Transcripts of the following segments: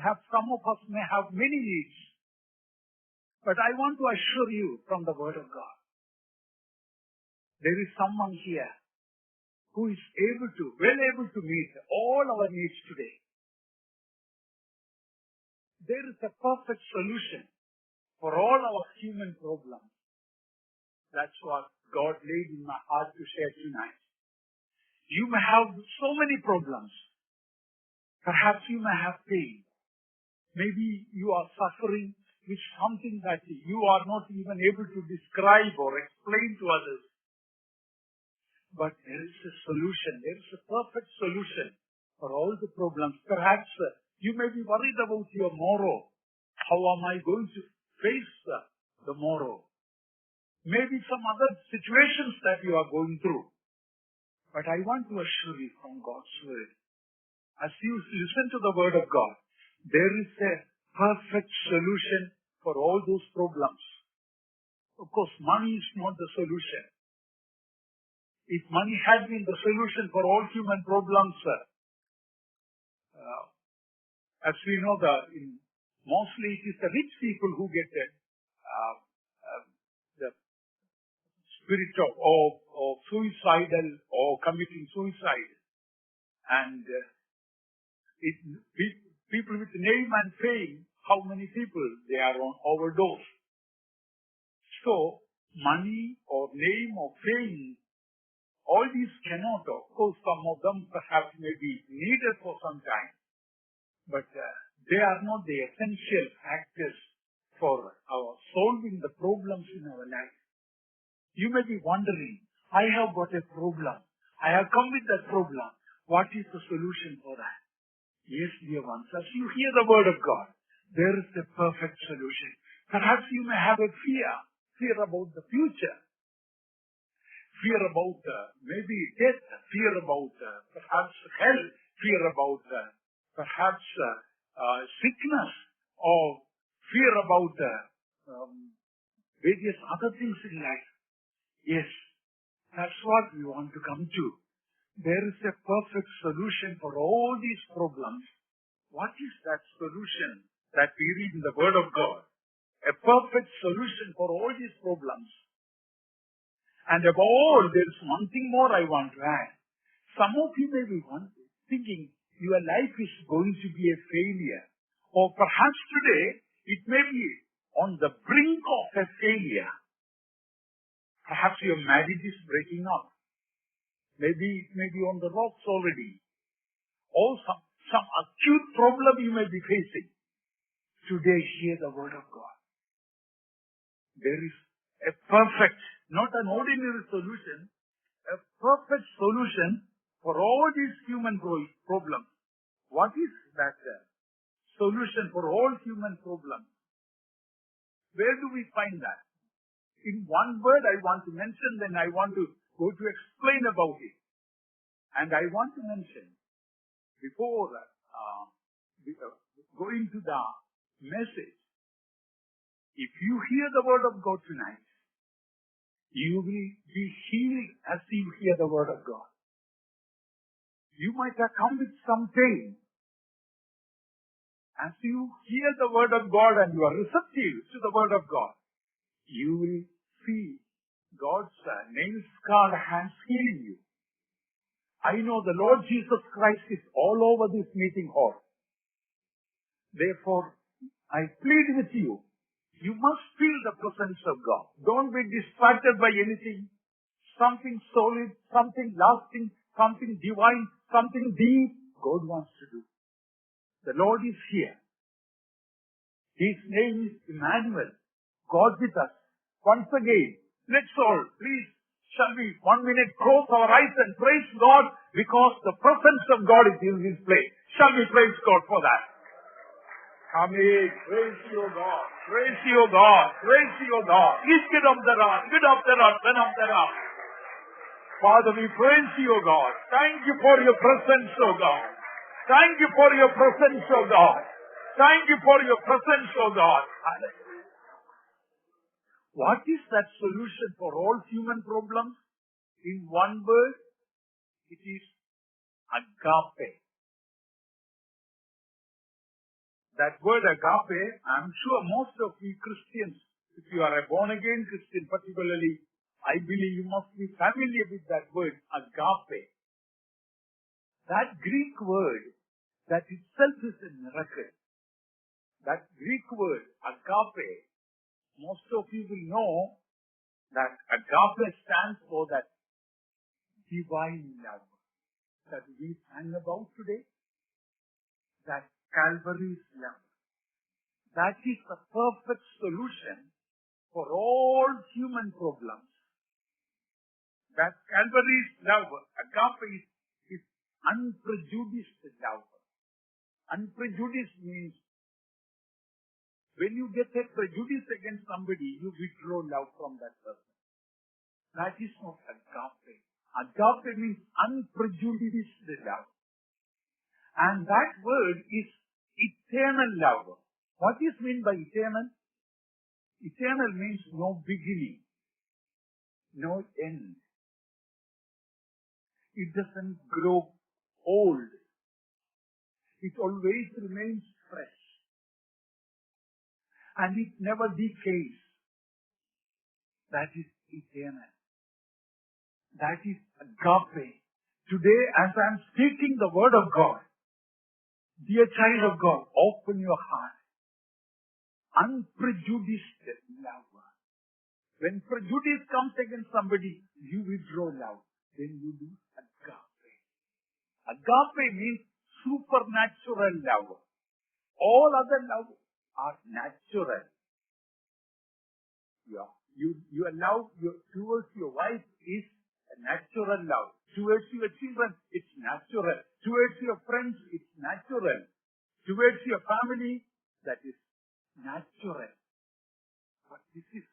Perhaps some of us may have many needs. But I want to assure you from the Word of God, there is someone here who is well able to meet all our needs today. There is a perfect solution for all our human problems. That's what God laid in my heart to share tonight. You may have so many problems. Perhaps you may have pain. Maybe you are suffering with something that you are not even able to describe or explain to others. But there is a solution. There is a perfect solution for all the problems. Perhaps you may be worried about your tomorrow. How am I going to face the tomorrow? Maybe some other situations that you are going through. But I want to assure you from God's Word, as you listen to the Word of God, there is a perfect solution for all those problems. Of course, money is not the solution. If money had been the solution for all human problems, as we know, mostly it is the rich people who get the spirit of suicidal or committing suicide. And people with name and fame, how many people they are on overdose. So, money or name or fame, all these cannot, of course, some of them perhaps may be needed for some time, but they are not the essential factors for our solving the problems in our life. You may be wondering, I have got a problem. I have come with that problem. What is the solution for that? Yes, dear ones, as you hear the Word of God, there is a perfect solution. Perhaps you may have a fear about the future. Fear about maybe death, fear about perhaps hell, fear about perhaps sickness, or fear about various other things in life. Yes, that's what we want to come to. There is a perfect solution for all these problems. What is that solution that we read in the Word of God? A perfect solution for all these problems. And above all, there is one thing more I want to add. Some of you may be thinking your life is going to be a failure. Or perhaps today, it may be on the brink of a failure. Perhaps your marriage is breaking up. Maybe it may be on the rocks already. Or some acute problem you may be facing. Today, hear the Word of God. There is a perfect, not an ordinary solution, a perfect solution for all these human problems. What is that solution for all human problems? Where do we find that? In one word I want to mention, then I want to go to explain about it. And I want to mention, before going to the message, if you hear the Word of God tonight, you will be healed as you hear the Word of God. You might have come with some pain. As you hear the Word of God and you are receptive to the Word of God, you will see God's nail-scarred hands healing you. I know the Lord Jesus Christ is all over this meeting hall. Therefore, I plead with you, you must feel the presence of God. Don't be distracted by anything. Something solid, something lasting, something divine, something deep God wants to do. The Lord is here. His name is Emmanuel, God with us. Once again, let's all, please, shall we 1 minute close our eyes and praise God because the presence of God is in this place. Shall we praise God for that? Amen. Praise you, God. Praise you, God. Praise you, God. Get up the rock. Get up the rock. Get up the rock. Father, we praise you, God. Thank you for your presence, O God. Thank you for your presence, O God. Thank you for your presence, O God. What is that solution for all human problems? In one word, it is agape. that word agape, I'm sure most of you Christians, if you are a born-again Christian particularly, I believe you must be familiar with that word, agape. That Greek word, that itself is a miracle. That Greek word, agape, most of you will know that agape stands for that divine love that we sang about today, that Calvary's love. That is the perfect solution for all human problems. That Calvary's love, agape, is unprejudiced love. Unprejudiced means when you get a prejudice against somebody, you withdraw love from that person. That is not agape. Agape means unprejudiced love. And that word is eternal love. What is meant by eternal? Eternal means no beginning, no end. It doesn't grow old. It always remains fresh. And it never decays. That is eternal. That is agape. Today, as I am speaking the word of God, dear child of God, open your heart. Unprejudiced love. When prejudice comes against somebody, you withdraw love. Then you do agape. Agape means supernatural love. All other love are natural. Yeah. Your love towards your wife is a natural love. Towards your children, it's natural. Towards your friends, it's natural. Towards your family, that is natural. But this is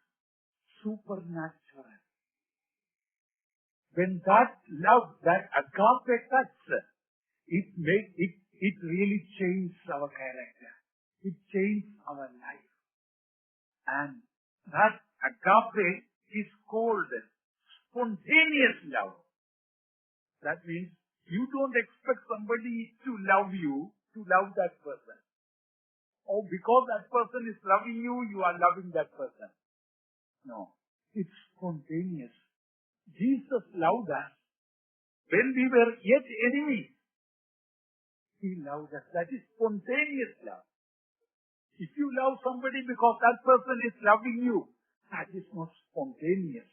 supernatural. When that love, that agape touches, it really changes our character. It changes our life. And that agape is called spontaneous love. That means you don't expect somebody to love you, to love that person. Or because that person is loving you, you are loving that person. No, it's spontaneous. Jesus loved us. When we were yet enemies, He loved us. That is spontaneous love. If you love somebody because that person is loving you, that is not spontaneous.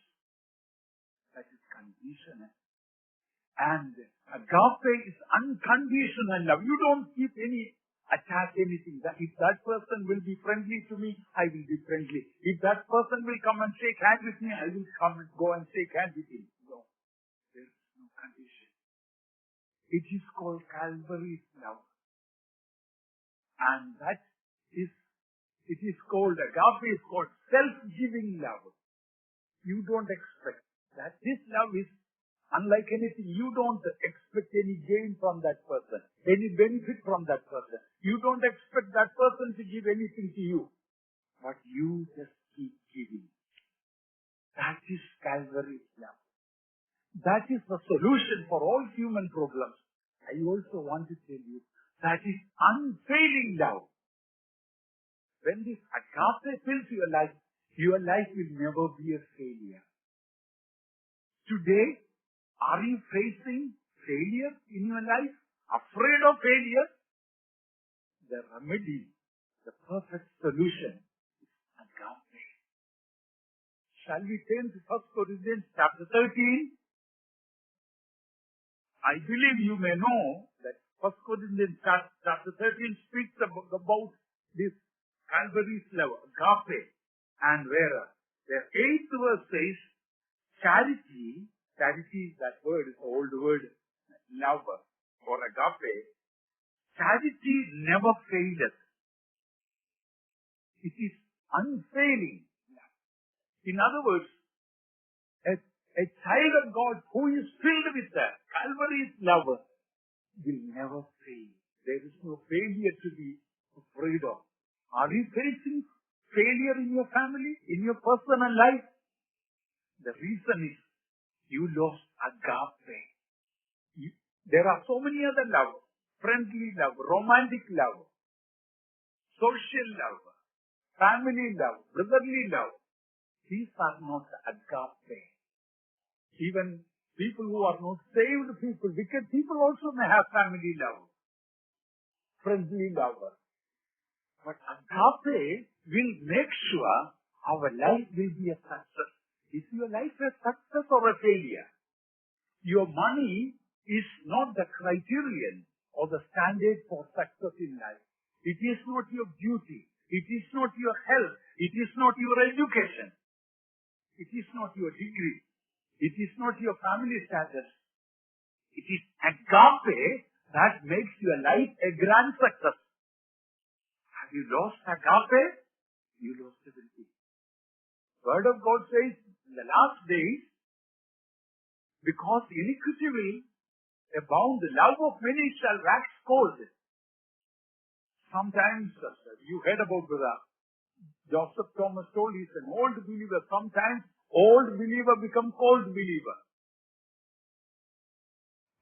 That is conditional. And agape is unconditional love. You don't keep attach anything. That if that person will be friendly to me, I will be friendly. If that person will come and shake hands with me, I will come and go and shake hands with him. No. There is no condition. It is called Calvary's love. And it is called, agape is called self-giving love. You don't expect that. This love is unlike anything. You don't expect any gain from that person, any benefit from that person. You don't expect that person to give anything to you. But you just keep giving. That is Calvary's love. That is the solution for all human problems. I also want to tell you, that is unfailing love. When this agape fills your life will never be a failure. Today, are you facing failure in your life? Afraid of failure? The remedy, the perfect solution is agape. Shall we turn to 1 Corinthians chapter 13? I believe you may know that 1 Corinthians chapter 13 speaks about this Calvary's love, agape, and where the 8th verse says, charity, that word is the old word, love or agape, charity never faileth. It is unfailing. In other words, a child of God who is filled with the Calvary's love will never fail. There is no failure to be afraid of. Are you facing failure in your family, in your personal life? The reason is you lost agape. There are so many other love, friendly love, romantic love. social love, family love, brotherly love. These are not agape. Even people who are not saved people, wicked people also may have family love, friendly love. But agape will make sure our life will be a success. Is your life a success or a failure? Your money is not the criterion or the standard for success in life. It is not your beauty. It is not your health. It is not your education. It is not your degree. It is not your family status. It is agape that makes your life a grand success. Have you lost agape? You lost everything. Word of God says in the last days, because iniquity will abound, the love of many shall wax cold. Sometimes, you heard about Brother Joseph Thomas told, he's an old believer. Sometimes old believer become cold believer.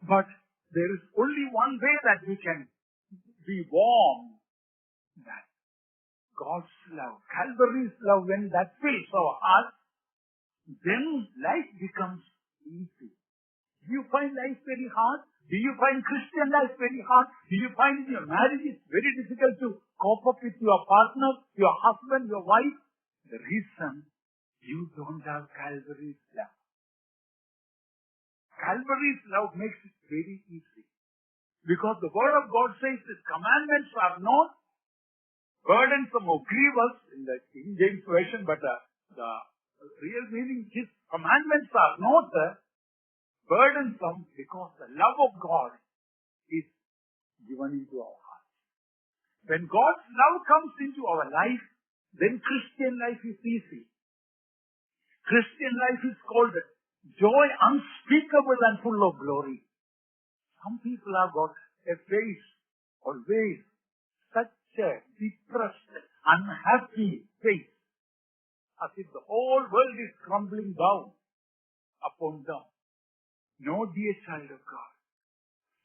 But there is only one way that we can be warm. That God's love, Calvary's love, when that fills our heart, then life becomes easy. Do you find life very hard? Do you find Christian life very hard? Do you find in your marriage it's very difficult to cope up with your partner, your husband, your wife? The reason you don't have Calvary's love. Calvary's love makes it very easy. Because the Word of God says His commandments are not burdensome or grievous in the King James Version, but the real meaning, His commandments are not burdensome because the love of God is given into our heart. When God's love comes into our life, then Christian life is easy. Christian life is called joy unspeakable and full of glory. Some people have got a face, always such a depressed, unhappy face, as if the whole world is crumbling down upon them. No, dear child of God,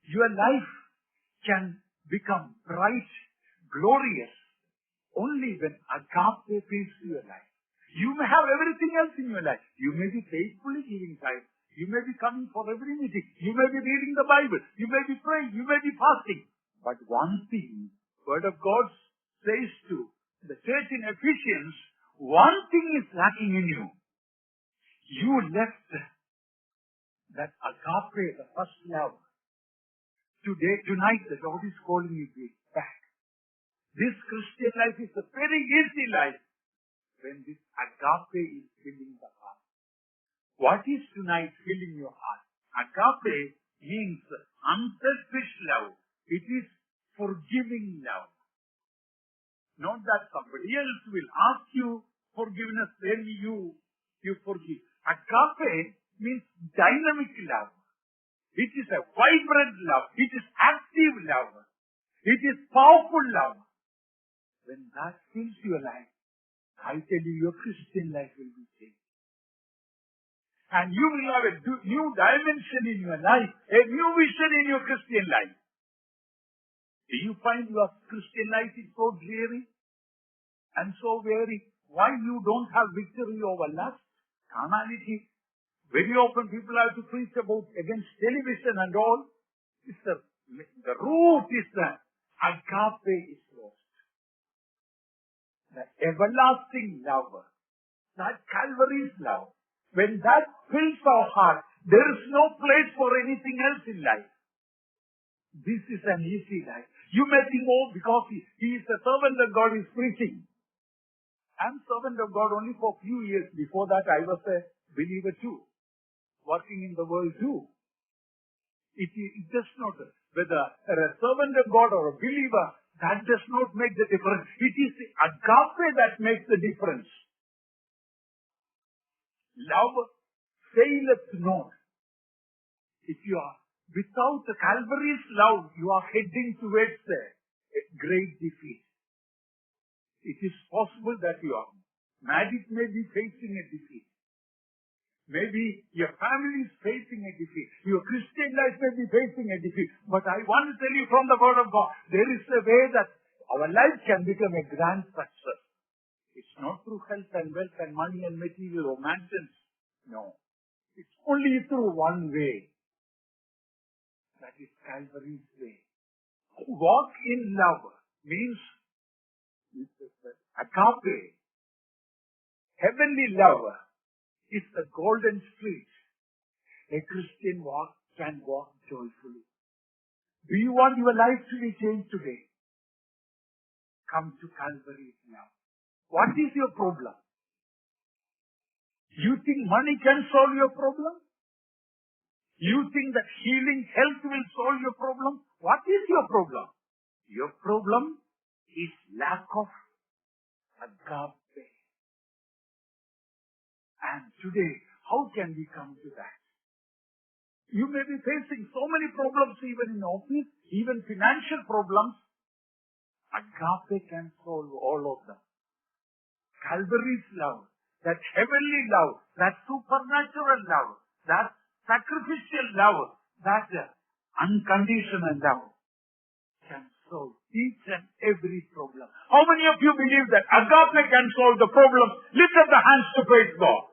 your life can become bright, glorious, only when agape fills your life. You may have everything else in your life. You may be faithfully giving time. You may be coming for every meeting. You may be reading the Bible. You may be praying. You may be fasting. But one thing, Word of God says to the church in Ephesians, one thing is lacking in you. You left that agape, the first love. Tonight, the Lord is calling you back. This Christian life is a very easy life when this agape is filling the heart. What is tonight filling your heart? Agape means unselfish love. It is forgiving love. Not that somebody else will ask you forgiveness, then you forgive. Agape means dynamic love. It is a vibrant love. It is active love. It is powerful love. When that fills your life, I tell you, your Christian life will be changed. And you will have a new dimension in your life, a new vision in your Christian life. Do you find your Christian life is so dreary and so weary? Why you don't have victory over lust, carnality? Very often people have to preach about against television and all. It's the root is the agape is lost. The everlasting love, that Calvary's love, when that fills our heart, there is no place for anything else in life. This is an easy life. You may think, oh, because he is a servant of God, is preaching. I'm servant of God only for a few years. Before that, I was a believer too, working in the world too. It does not, whether a servant of God or a believer, that does not make the difference. It is the agape that makes the difference. Love faileth not. If you are without the Calvary's love, you are heading towards a great defeat. It is possible that your marriage may be facing a defeat. Maybe your family is facing a defeat. Your Christian life may be facing a defeat. But I want to tell you from the Word of God, there is a way that our life can become a grand success. It's not through health and wealth and money and material or mansions. No. It's only through one way. That is Calvary's way. Walk in love means agape. Heavenly love is the golden street. A Christian can walk joyfully. Do you want your life to be changed today? Come to Calvary's love. What is your problem? You think money can solve your problem? You think that healing, health will solve your problem? What is your problem? Your problem is lack of agape. And today, how can we come to that? You may be facing so many problems even in office, even financial problems. Agape can solve all of them. Calvary's love, that heavenly love, that supernatural love, that sacrificial love, that unconditional love can solve each and every problem. How many of you believe that agape can solve the problem? Lift up the hands to praise God.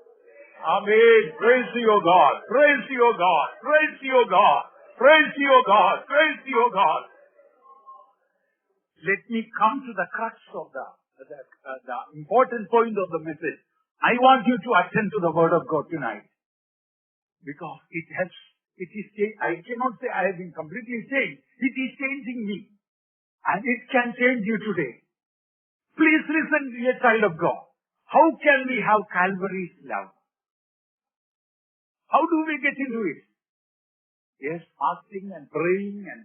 Amen. Praise to your God. Praise to your God. Praise to your God. Praise to your God. Praise to your God. Let me come to the crux of the important point of the message. I want you to attend to the word of God tonight. Because it helps. I cannot say I have been completely changed. It is changing me. And it can change you today. Please listen, dear child of God. How can we have Calvary's love? How do we get into it? Yes, fasting and praying and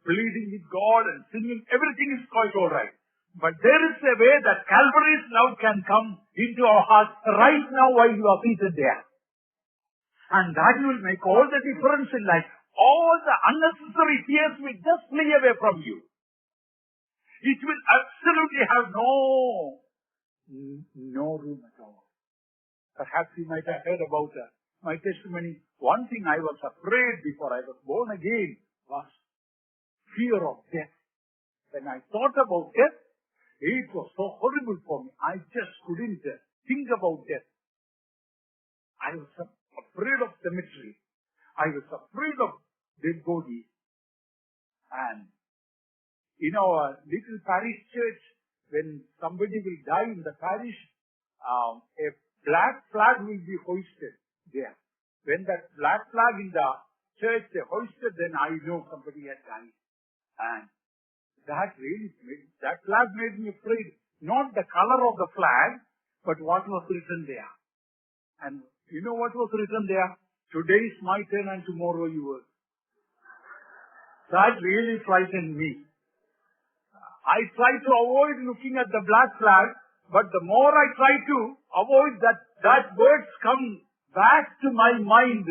pleading with God and singing, everything is quite all right. But there is a way that Calvary's love can come into our hearts right now while you are seated there. And that will make all the difference in life. All the unnecessary fears will just flee away from you. It will absolutely have no room at all. Perhaps you might have heard about my testimony. One thing I was afraid before I was born again was fear of death. When I thought about death, it was so horrible for me. I just couldn't think about death. I was afraid of cemetery. I was afraid of dead bodies. And in our little parish church, when somebody will die in the parish, a black flag will be hoisted there. When that black flag in the church they hoisted, then I know somebody had died. And that flag made me afraid. Not the color of the flag, but what was written there. And you know what was written there? Today is my turn and tomorrow yours. That really frightened me. I try to avoid looking at the black flag, but the more I try to avoid that words come back to my mind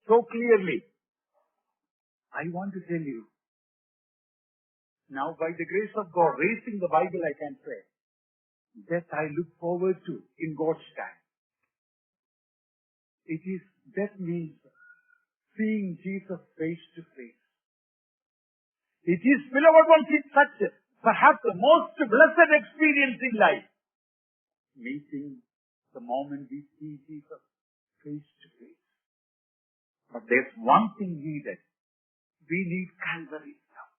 so clearly. I want to tell you, now by the grace of God, raising the Bible I can say, that I look forward to in God's time. That means seeing Jesus face to face. It is, beloved ones, it's such perhaps the most blessed experience in life. Meeting the moment we see Jesus face to face. But there's one thing needed. We need Calvary now.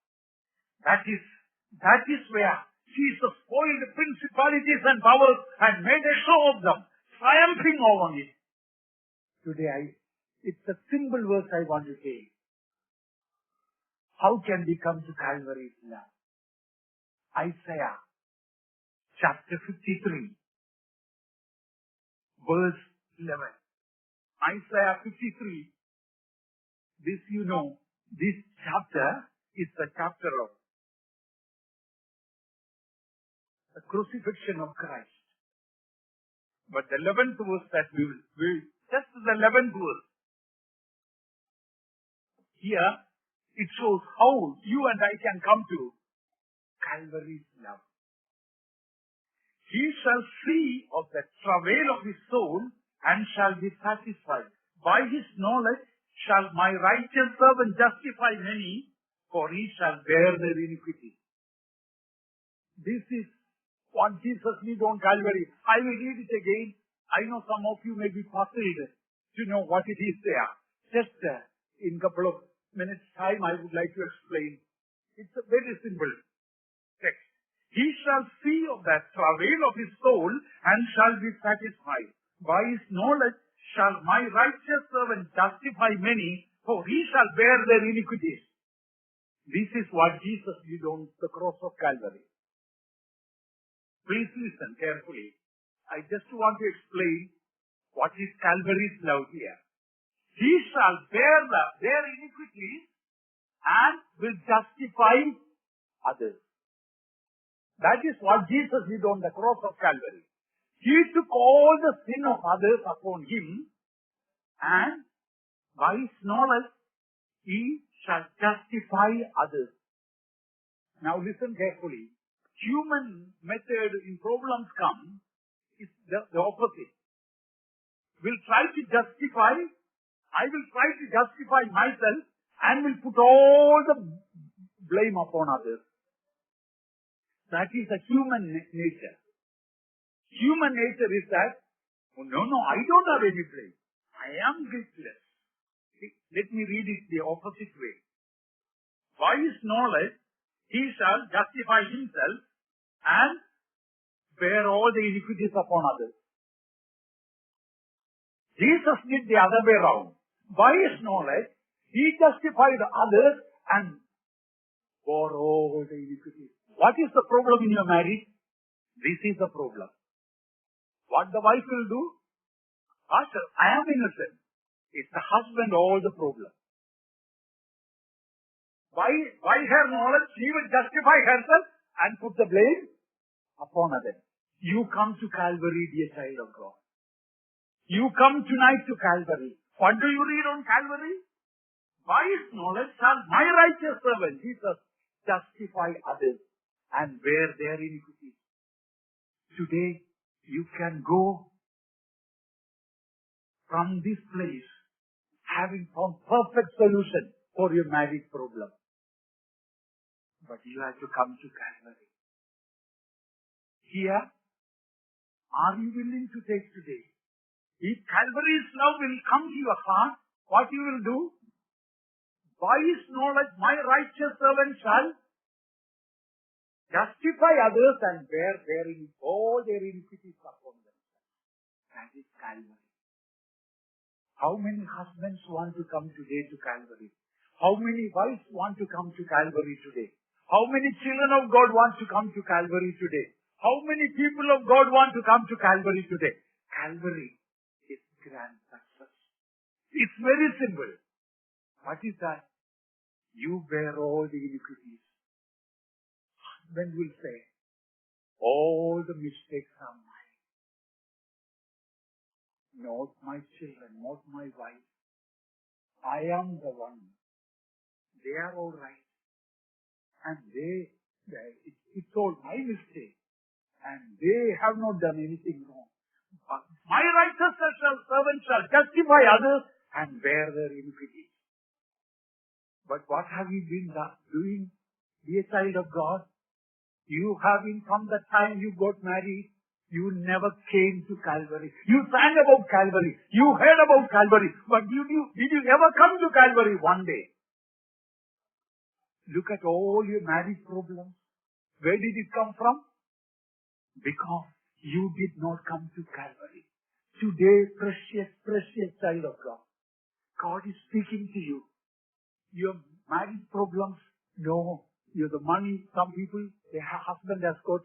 That is where Jesus spoiled the principalities and powers and made a show of them, triumphing over it. Today, it's a simple verse I want to say. How can we come to Calvary's love? Isaiah chapter 53, verse 11. Isaiah 53, this chapter is the chapter of the crucifixion of Christ. But the 11th verse that we will just the 11th verse. Here, it shows how you and I can come to Calvary's love. He shall see of the travail of his soul and shall be satisfied. By his knowledge shall my righteous servant justify many, for he shall bear their iniquity. This is what Jesus did on Calvary. I will read it again. I know some of you may be puzzled to know what it is there. Just in a couple of minutes' time, I would like to explain. It's a very simple text. He shall see of the travail of his soul and shall be satisfied. By his knowledge shall my righteous servant justify many, for he shall bear their iniquities. This is what Jesus did on the cross of Calvary. Please listen carefully. I just want to explain what is Calvary's love here. He shall bear their iniquities and will justify others. That is what Jesus did on the cross of Calvary. He took all the sin of others upon him, and by his knowledge he shall justify others. Now listen carefully. Human method in problems come is the opposite. Will try to justify, I will try to justify myself and will put all the blame upon others. That is a human nature. Human nature is that, oh, no, I don't have any blame. I am guiltless. Let me read it the opposite way. By his knowledge, he shall justify himself and bear all the iniquities upon others. Jesus did the other way around. By his knowledge, he justified others and bore all the iniquities. What is the problem in your marriage? This is the problem. What the wife will do? Pastor, I am innocent. It's the husband all the problem. By her knowledge, she will justify herself and put the blame upon others. You come to Calvary, dear child of God. You come tonight to Calvary. What do you read on Calvary? By his knowledge shall my righteous servant, Jesus, justify others and bear their iniquities. Today, you can go from this place having found perfect solution for your marriage problem. But you have to come to Calvary. Here, are you willing to take today? If Calvary's love will come to your heart, what you will do? By his knowledge, my righteous servant shall justify others and bear all their iniquities upon them. That is Calvary. How many husbands want to come today to Calvary? How many wives want to come to Calvary today? How many children of God want to come to Calvary today? How many people of God want to come to Calvary today? Calvary is grand success. It's very simple. What is that? You bear all the iniquities. Husband will say, all the mistakes are mine. Not my children, not my wife. I am the one. They are all right. And it's all my mistake. And they have not done anything wrong. But my righteous servant shall justify others and bear their iniquities. But what have you been doing, dear child of God? You have been, from the time you got married, you never came to Calvary. You sang about Calvary. You heard about Calvary. But did you ever come to Calvary one day? Look at all your marriage problems. Where did it come from? Because you did not come to Calvary. Today, precious child of God, God is speaking to you. Your marriage problems, no. You the money, some people, their husband has got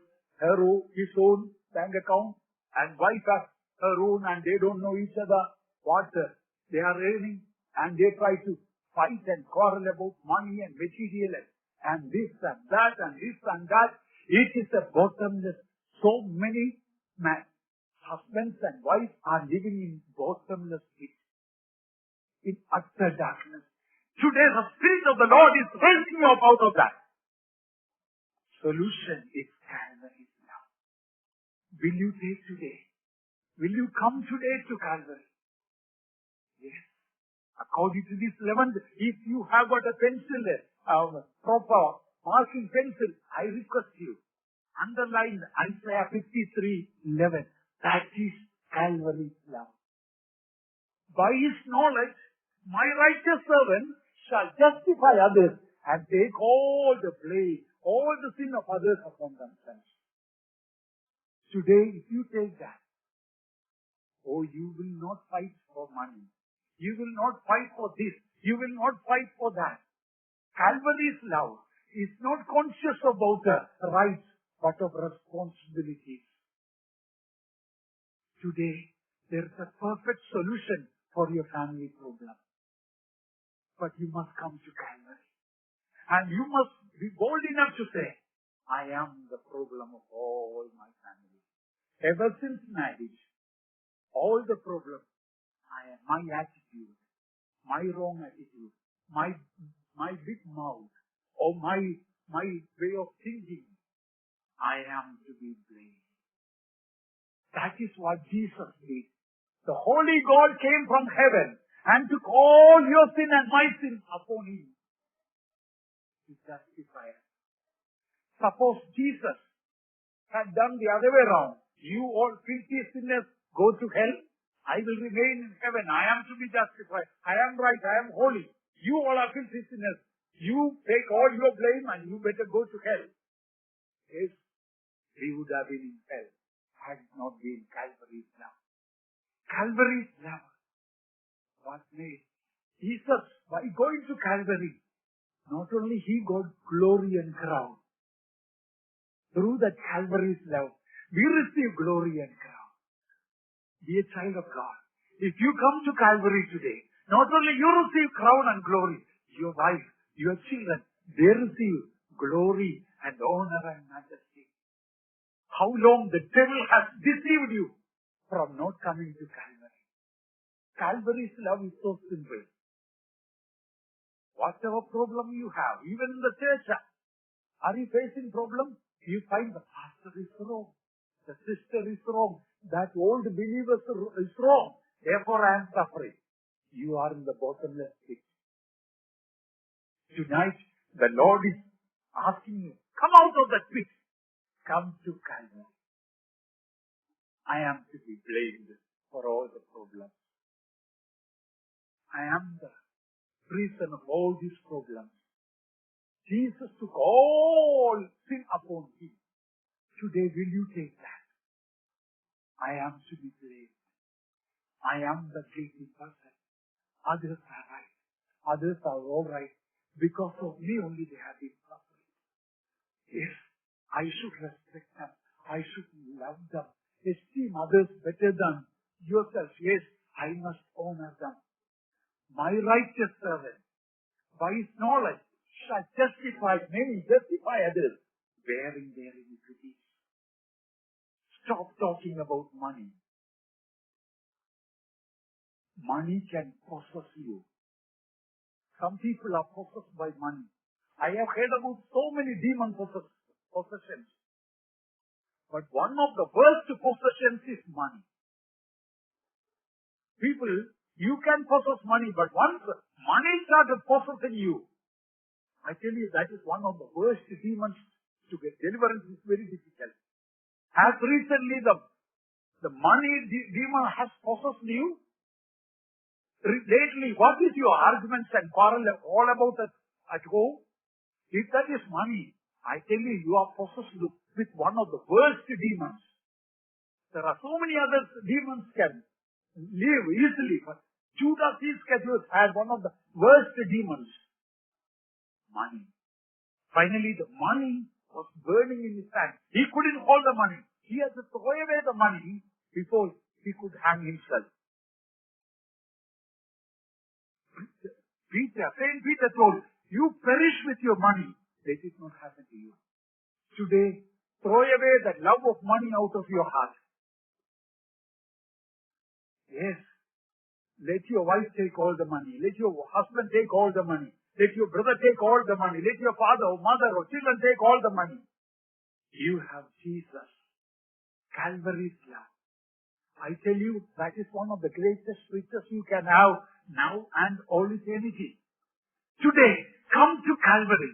his own bank account and wife has her own, and they don't know each other what they are earning, and they try to fight and quarrel about money and material and this and that and this and that. It is a bottomless. So many husbands and wives are living in bottomless pit, in utter darkness. Today the Spirit of the Lord is raising you up out of that. Solution is Calvary now. Will you take today? Will you come today to Calvary? Yes. According to this 11th, if you have got a pencil, proper marking pencil, I request you, Underline Isaiah 53:11. That is Calvary's love. By his knowledge, my righteous servant shall justify others and take all the blame, all the sin of others upon themselves. Today, if you take that, you will not fight for money. You will not fight for this. You will not fight for that. Calvary's love is not conscious about the rights, but of responsibilities. Today, there is a perfect solution for your family problem. But you must come to Calvary. And you must be bold enough to say, I am the problem of all my family. Ever since marriage, all the problems, my attitude, my wrong attitude, my big mouth, or my way of thinking, I am to be blamed. That is what Jesus did. The Holy God came from heaven and took all your sin and my sin upon him to justify us. Suppose Jesus had done the other way around. You all filthy sinners go to hell. I will remain in heaven. I am to be justified. I am right. I am holy. You all are filthy sinners. You take all your blame and you better go to hell. Yes, we would have been in hell had it not been Calvary's love. Calvary's love was made. Jesus, by going to Calvary, not only he got glory and crown. Through that Calvary's love, we receive glory and crown. Be a child of God. If you come to Calvary today, not only you receive crown and glory, your wife, your children, they receive glory and honor and majesty. How long the devil has deceived you from not coming to Calvary. Calvary's love is so simple. Whatever problem you have, even in the church, are you facing problem? You find the pastor is wrong. The sister is wrong. That old believer is wrong. Therefore I am suffering. You are in the bottomless pit. Tonight, the Lord is asking you, come out of that pit. Come to Calvary. I am to be blamed for all the problems. I am the reason of all these problems. Jesus took all sin upon him. Today, will you take that? I am to be blamed. I am the guilty person. Others are right. Others are all right. Because of me only they have been suffering. Yes, I should respect them. I should love them. Esteem others better than yourself. Yes, I must honor them. My righteous servant, by his knowledge, shall justify many, justify others, bearing their iniquities. Stop talking about money. Money can possess you. Some people are possessed by money. I have heard about so many demon possessions. But one of the worst possessions is money. People, you can possess money, but once money started possessing you, I tell you that is one of the worst demons to get. Deliverance is very difficult. As recently the money demon has possessed you, lately what is your arguments and quarrel all about that at home? If that is money, I tell you, you are possessed with one of the worst demons. There are so many other demons can live easily, but Judas Iscariot had one of the worst demons. Money. Finally, the money was burning in his hand. He couldn't hold the money. He had to throw away the money before he could hang himself. Saint Peter told, you perish with your money. Let it not happen to you. Today, throw away that love of money out of your heart. Yes. Let your wife take all the money. Let your husband take all the money. Let your brother take all the money. Let your father or mother or children take all the money. You have Jesus. Calvary's love. I tell you, that is one of the greatest riches you can have now and all eternity. Today, come to Calvary.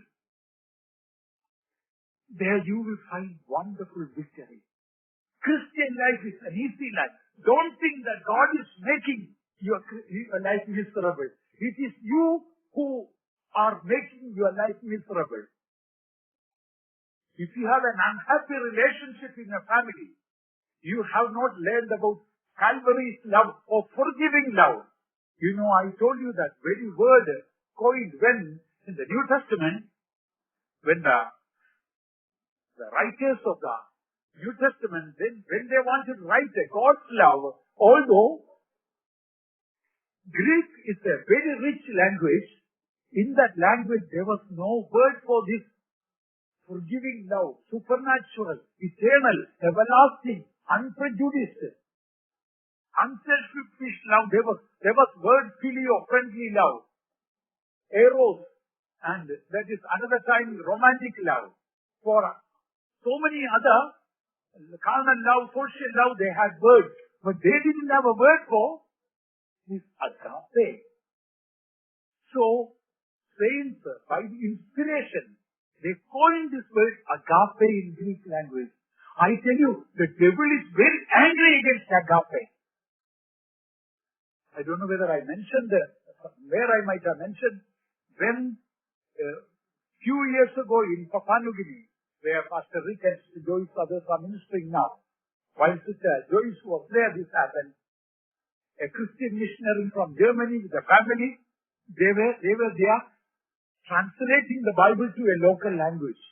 there you will find wonderful victory. Christian life is an easy life. Don't think that God is making your life miserable. It is you who are making your life miserable. If you have an unhappy relationship in your family, you have not learned about Calvary's love or forgiving love. You know, I told you that very word coined when in the New Testament, when the writers of the New Testament, when they wanted to write God's love, although Greek is a very rich language, in that language there was no word for this forgiving love, supernatural, eternal, everlasting, unprejudiced, unselfish love. There was word filio, friendly love, eros, and that is another time romantic love. For so many other carnal love, social love, they had words, but they didn't have a word for this agape. So, saints, by the inspiration, they coined this word agape in Greek language. I tell you, the devil is very angry against agape. I don't know whether I mentioned where I might have mentioned, when few years ago in Papua New Guinea, where Pastor Rick and Joyce others are ministering now, while Sister Joyce was there, this happened. A Christian missionary from Germany with a family, they were there translating the Bible to a local language.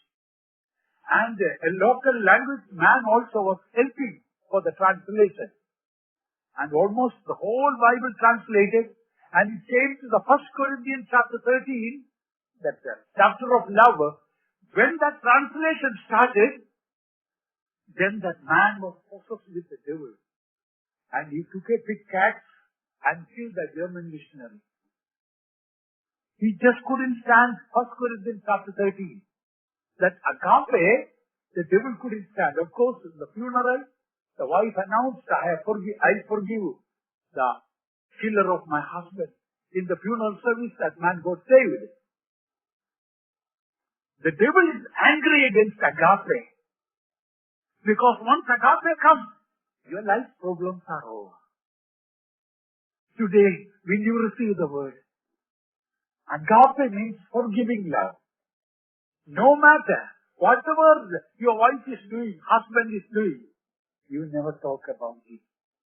And a local language man also was helping for the translation. And almost the whole Bible translated, and it came to the 1 Corinthians chapter 13, that chapter of love. When that translation started, then that man was possessed with the devil. And he took a pickaxe and killed the German missionary. He just couldn't stand 1 Corinthians chapter 13. That agape, the devil couldn't stand. Of course, in the funeral, the wife announced, I forgive the killer of my husband. In the funeral service, that man got saved. The devil is angry against agape. Because once agape comes, your life problems are over. Today, when you receive the word, agape means forgiving love. No matter whatever your wife is doing, husband is doing, you never talk about it.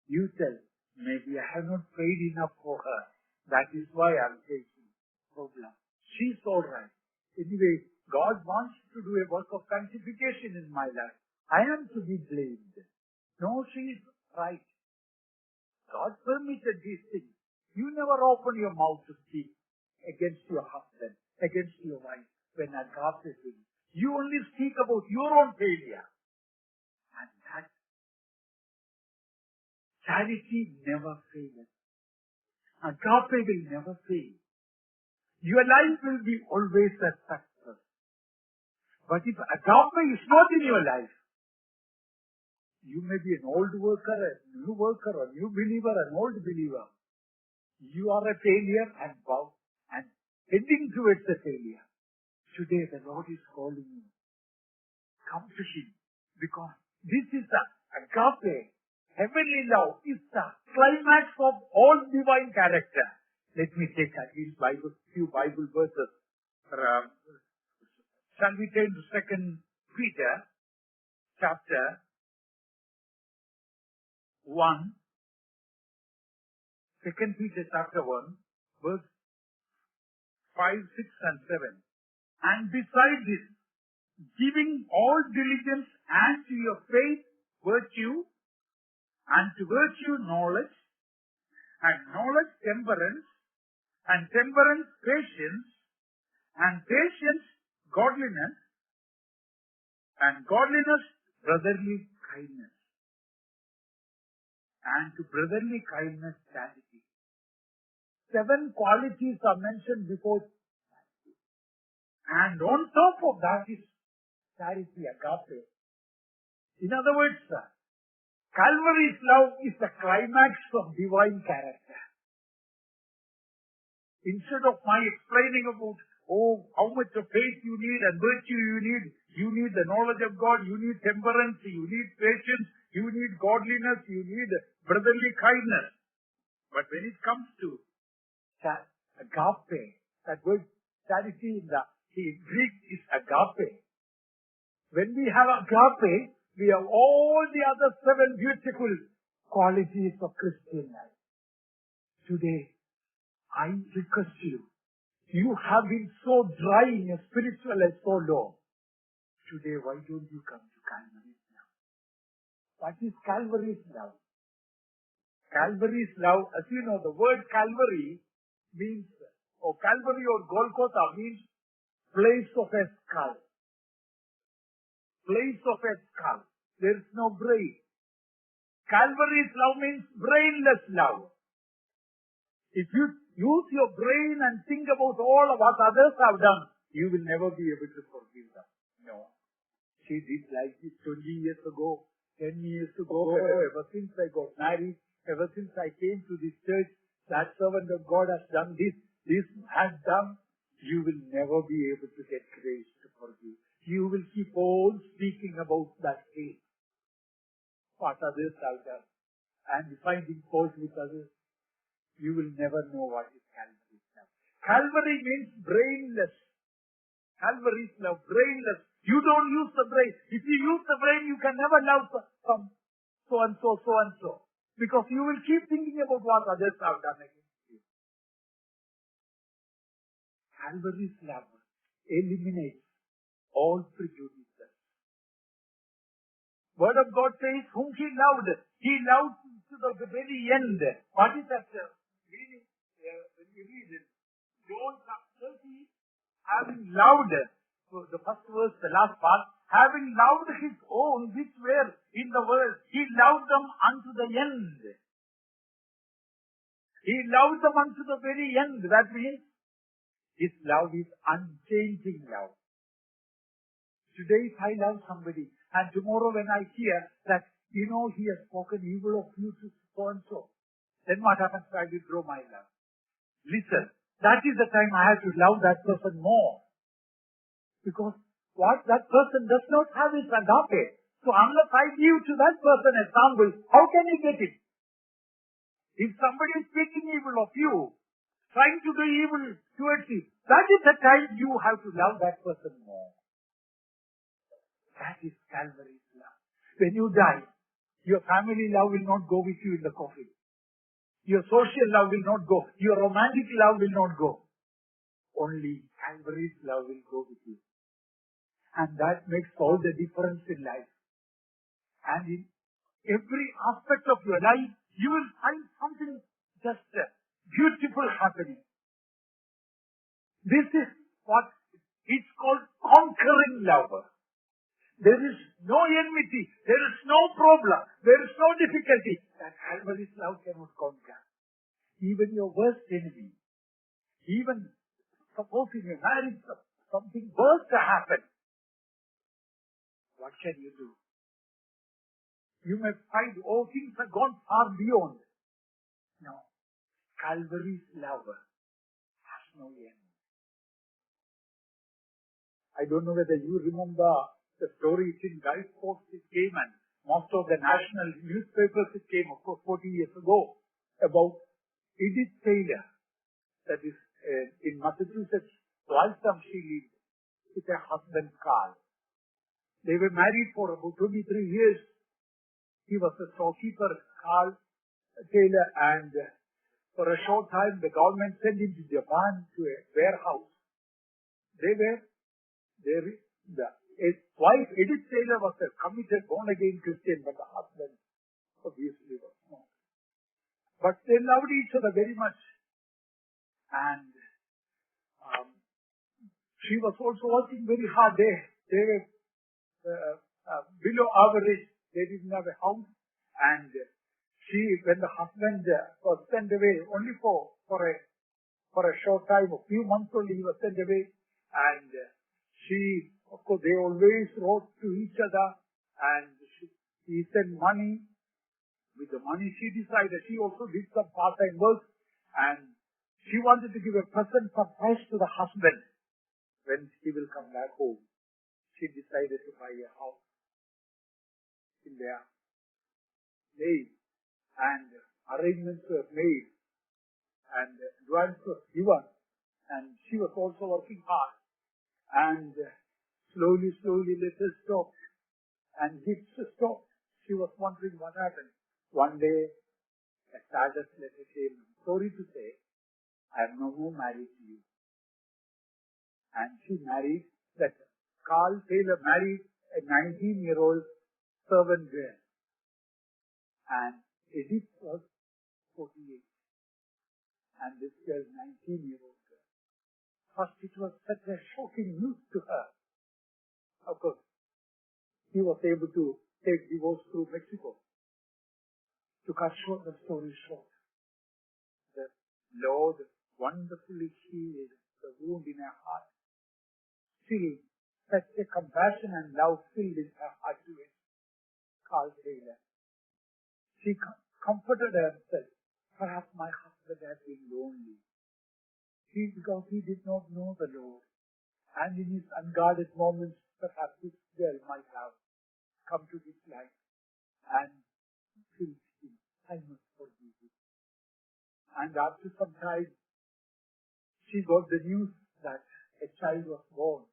You tell, maybe I have not prayed enough for her. That is why I'm facing problem. She's all right. Anyway, God wants to do a work of sanctification in my life. I am to be blamed. No, she is right. God permitted these things. You never open your mouth to speak against your husband, against your wife, when agape is in. You only speak about your own failure. And that charity never fails. Agape will never fail. Your life will be always a success. But if agape is not in your life, you may be an old worker, a new believer, an old believer. You are a failure and heading towards a failure. Today the Lord is calling you. Come to Him. Because this is the agape. Heavenly love is the climax of all divine character. Let me take at least few Bible verses. Shall we turn to 2 Peter chapter 1. 2 Peter chapter 1, verse 5, 6 and 7. And beside this, giving all diligence, and to your faith virtue, and to virtue knowledge, and knowledge temperance, and temperance patience, and patience godliness, and godliness brotherly kindness, and to brotherly kindness charity. 7 qualities are mentioned before. And on top of that is charity, agape. In other words, Calvary's love is the climax of divine character. Instead of my explaining about, how much of faith you need and virtue you need, You need the knowledge of God. You need temperance. You need patience. You need godliness. You need brotherly kindness. But when it comes to agape, that word charity in the Greek is agape. When we have agape, we have all the other 7 beautiful qualities of Christian life. Today, I request you, you have been so dry in your spiritual life so long. Today, why don't you come to Calvary's love? What is Calvary's love? Calvary's love, as you know, the word Calvary means, or Calvary or Golgotha means place of a skull. Place of a skull. There is no brain. Calvary's love means brainless love. If you use your brain and think about all of what others have done, you will never be able to forgive them. No. She did like this 20 years ago, 10 years ago, ever since I got married, ever since I came to this church, that servant of God has done this, this has done. You will never be able to get grace to forgive. You will keep on speaking about that hate, what others have done, and finding fault with others. You will never know what is Calvary's love. Calvary means brainless. Calvary's love, brainless. You don't use the brain. If you use the brain, you can never love some so and so, so and so. Because you will keep thinking about what others have done against you. Calvary's love eliminates all prejudices. Word of God says, whom he loved to the very end. What is that meaning? When you read it, John 30, having loved, so the first verse, the last part, having loved his own which were in the world, he loved them unto the end. He loved them unto the very end. That means his love is unchanging love. Today if I love somebody, and tomorrow when I hear that, he has spoken evil of you to so and so, then what happens? I withdraw my love. Listen, that is the time I have to love that person more. Because what that person does not have is agape. So unless I give to that person example, how can he get it? If somebody is speaking evil of you, trying to do evil towards you, that is the time you have to love that person more. That is Calvary's love. When you die, your family love will not go with you in the coffin. Your social love will not go. Your romantic love will not go. Only Calvary's love will go with you. And that makes all the difference in life. And in every aspect of your life, you will find something just beautiful happening. This is what it's called conquering love. There is no enmity. There is no problem. There is no difficulty that Calvary's love cannot conquer. Even your worst enemy. Even supposing your marriage, something worse to happen. What can you do? You may find, things have gone far beyond. No. Calvary's love has no end. I don't know whether you remember the story. It's in Guy Fawkes. It came, and most of the national newspapers, it came, of course, 40 years ago, about Edith Taylor, that is in Massachusetts, Waltham she lived with her husband Carl. They were married for about 23 years. He was a storekeeper, Carl Taylor, and for a short time the government sent him to Japan to a warehouse. His wife Edith Taylor was a committed born-again Christian, but the husband obviously was not. But they loved each other very much. And she was also working very hard. They were below average. They didn't have a house. And when the husband was sent away, only for a short time, a few months only, he was sent away. And of course, they always wrote to each other. And he sent money. With the money, she decided, she also did some part-time work. And she wanted to give a present surprise to the husband when he will come back home. she decided to buy a house in their name, and arrangements were made, and advance was given, and she was also working hard, and slowly, letters stopped, and gifts stopped. She was wondering what happened. One day, a saddest letter came. Sorry to say, I am no more married to you. And she married, that Carl Taylor married a 19-year-old servant girl. And Edith was 48. And this girl, 19-year-old girl. First, it was such a shocking news to her. Of course, he was able to take divorce through Mexico. To cut short the story short, the Lord wonderfully healed the wound in her heart. Still, such a compassion and love filled in her heart to it. Carl Taylor. She comforted herself. Perhaps my husband had been lonely. Because he did not know the Lord. And in his unguarded moments, perhaps this girl might have come to this life and filled him. I must forgive you. And after some time, she got the news that a child was born.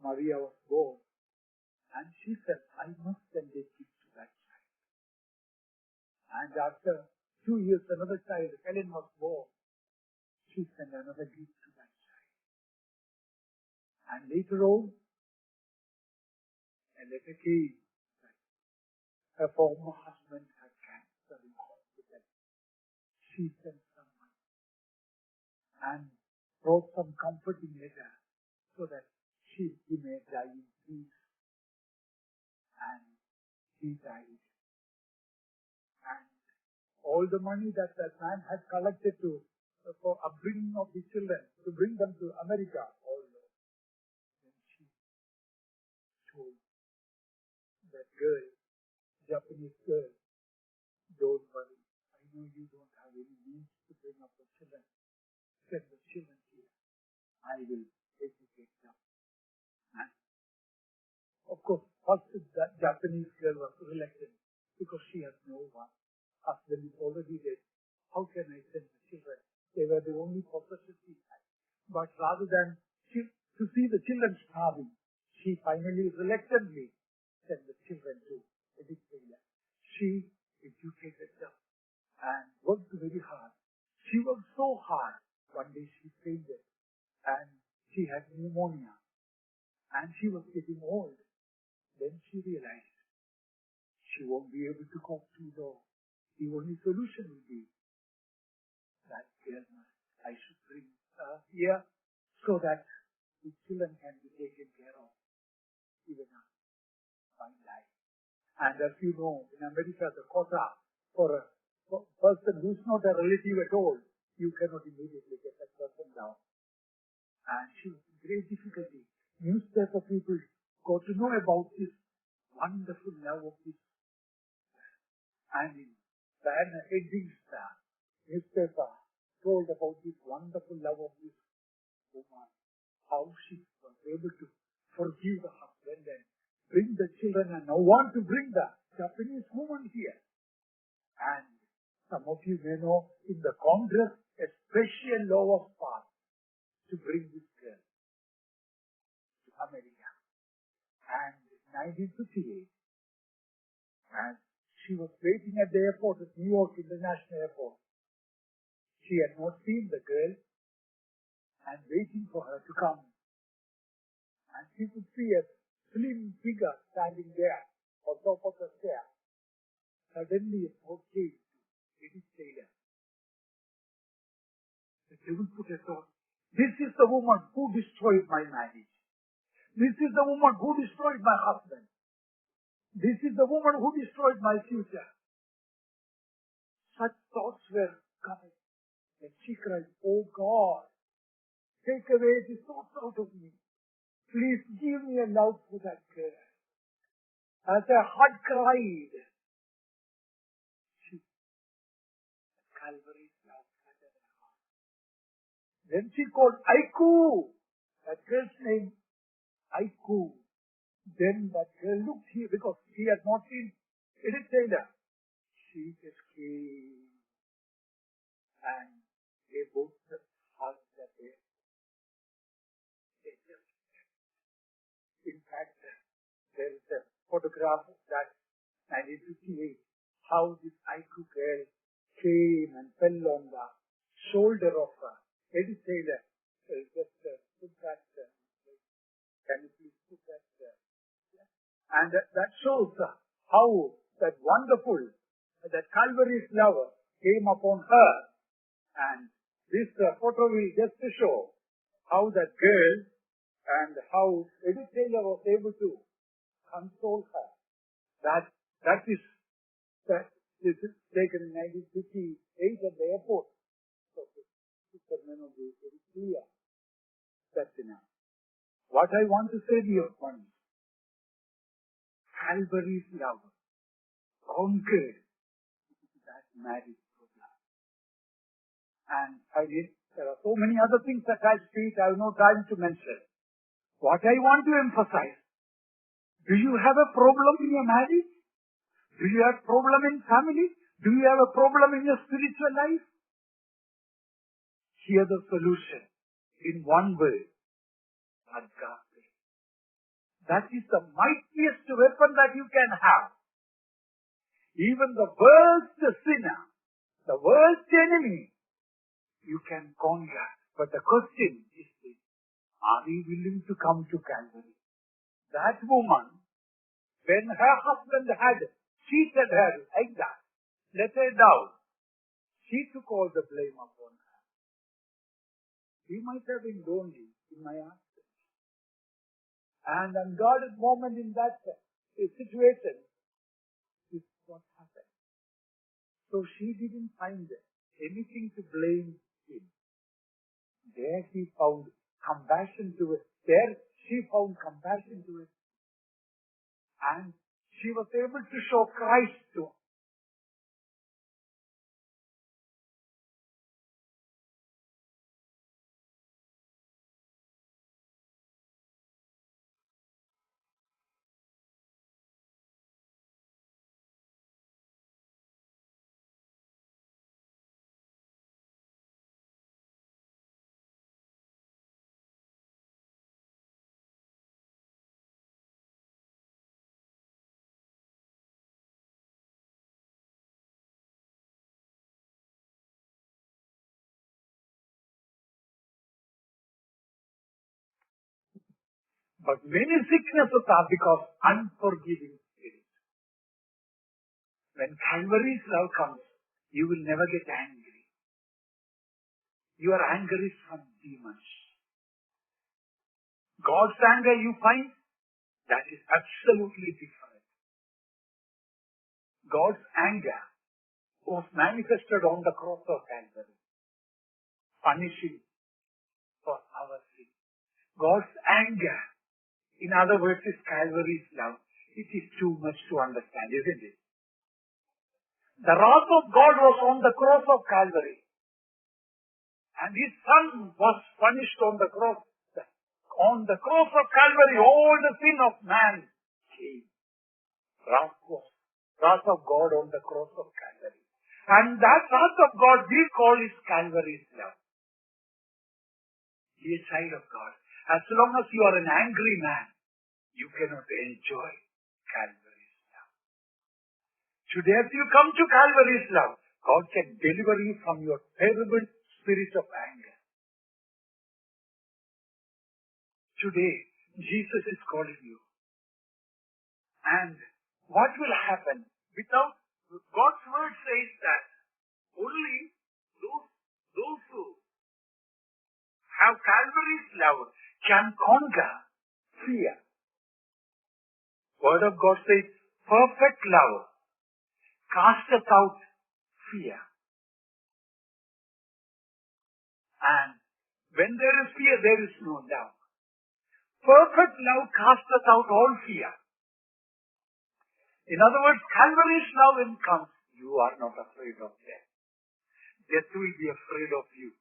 Maria was born. And she said, I must send a gift to that child. And after 2 years, another child, Helen, was born. She sent another gift to that child. And later on, a letter came. Her former husband had cancer in hospital. She sent someone and wrote some comforting letter so that he may die in peace. And he died. And all the money that man had collected for upbringing of the children, to bring them to America, all lost. Then she told that girl, Japanese girl, don't worry. I know you don't have any means to bring up the children. Send the children here. I will educate them. And of course, first that Japanese girl was reluctant because she has no one. Husband is already dead. How can I send the children? They were the only possessions she had. But rather than to see the children starving, she finally reluctantly sent the children to Edith Taylor. She educated them and worked very hard. She worked so hard. One day she fainted and she had pneumonia and she was getting old. Then she realized she won't be able to cope too long. The only solution will be that I should bring her here so that the children can be taken care of even after my life. And as you know, in America, the quota for a person who's not a relative at all, you cannot immediately get that person down. And she was in great difficulty. Newspaper people got to know about this wonderful love of this. And in Diana Eddings' newspaper told about this wonderful love of this woman, how she was able to forgive the husband and bring the children and now want to bring the Japanese woman here. And some of you may know in the Congress, a special law was passed to bring this girl to America. And in 1958, and she was waiting at the airport at New York International Airport. She had not seen the girl and waiting for her to come. And she could see a slim figure standing there on top of the stair. Suddenly a thought came to Edith Taylor. The devil put a thought. This is the woman who destroyed my marriage. This is the woman who destroyed my husband. This is the woman who destroyed my future. Such thoughts were coming. And she cried, oh God, take away these thoughts out of me. Please give me a love for that girl. As her heart cried, Calvary's love flooded her heart. Then she called Aiku. That girl's name haiku. Then that girl looked here because she had not seen Edith Taylor. She just came and they both just hugged that day. They just, in fact, there is a photograph of that 1958, how this haiku girl came and fell on the shoulder of Edith Taylor. Just put that, can you please put that? And that shows how that wonderful, that Calvary's love came upon her. And this photo will just show how that girl and how Edith Taylor was able to console her. This is taken in 1958 at the airport. So, Sister Menobu is very clear. That's enough. What I want to say to you, friends, Calvary's love conquered that marriage problem. And there are so many other things attached to it, I have no time to mention. What I want to emphasize, do you have a problem in your marriage? Do you have a problem in family? Do you have a problem in your spiritual life? Hear the solution in one word: agape. That is the mightiest weapon that you can have. Even the worst sinner, the worst enemy, you can conquer. But the question is this: are we willing to come to Calvary? That woman, when her husband had cheated her like that, let her down, she took all the blame upon her. He might have been lonely in my absence. And unguarded moment in that situation is what happened. So she didn't find anything to blame him. There he found compassion to it. There she found compassion to it. And she was able to show Christ to him. But many sicknesses are because unforgiving spirit. When Calvary's love comes, you will never get angry. Your anger is from demons. God's anger you find, that is absolutely different. God's anger was manifested on the cross of Calvary, punishing for our sin. God's anger, in other words, is Calvary's love. It is too much to understand, isn't it? The wrath of God was on the cross of Calvary. And His Son was punished on the cross. On the cross of Calvary, all the sin of man came. Wrath of God on the cross of Calvary. And that wrath of God we call is Calvary's love. Be a child of God. As long as you are an angry man, you cannot enjoy Calvary's love. Today, as you come to Calvary's love, God can deliver you from your terrible spirit of anger. Today, Jesus is calling you. And what will happen? Without, God's word says that only those who have Calvary's love can conquer fear. Word of God says, perfect love casteth out fear. And when there is fear, there is no doubt. Perfect love casteth out all fear. In other words, Calvary's love when comes, you are not afraid of death. Death will be afraid of you.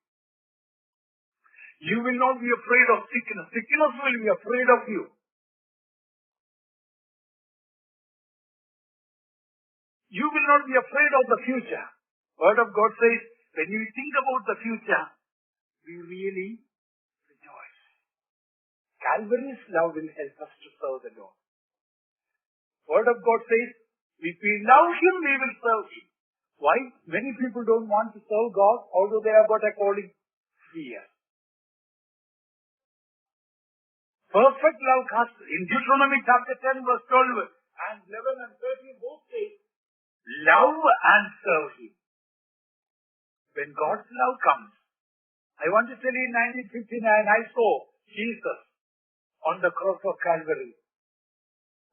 You will not be afraid of sickness. Sickness will be afraid of you. You will not be afraid of the future. Word of God says, when you think about the future, we really rejoice. Calvary's love will help us to serve the Lord. Word of God says, if we love Him, we will serve Him. Why? Many people don't want to serve God, although they have got a calling. Fear. Perfect love casts, in Deuteronomy chapter 10 verse 12 and 11 and 13 both say, love and serve Him. When God's love comes, I want to tell you in 1959 I saw Jesus on the cross of Calvary.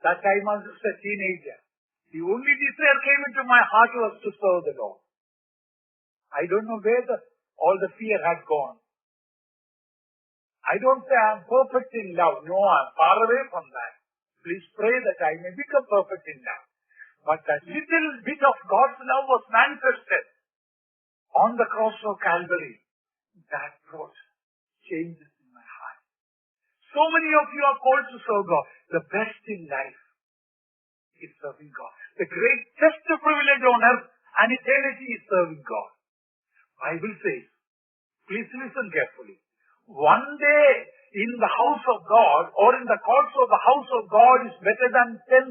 That time I was just a teenager. The only desire came into my heart was to serve the Lord. I don't know where all the fear had gone. I don't say I am perfect in love. No, I am far away from that. Please pray that I may become perfect in love. But that little bit of God's love was manifested on the cross of Calvary. That brought changes in my heart. So many of you are called to serve God. The best in life is serving God. The greatest privilege on earth and eternity is serving God. Bible says, please listen carefully. One day in the house of God or in the courts of the house of God is better than 10,000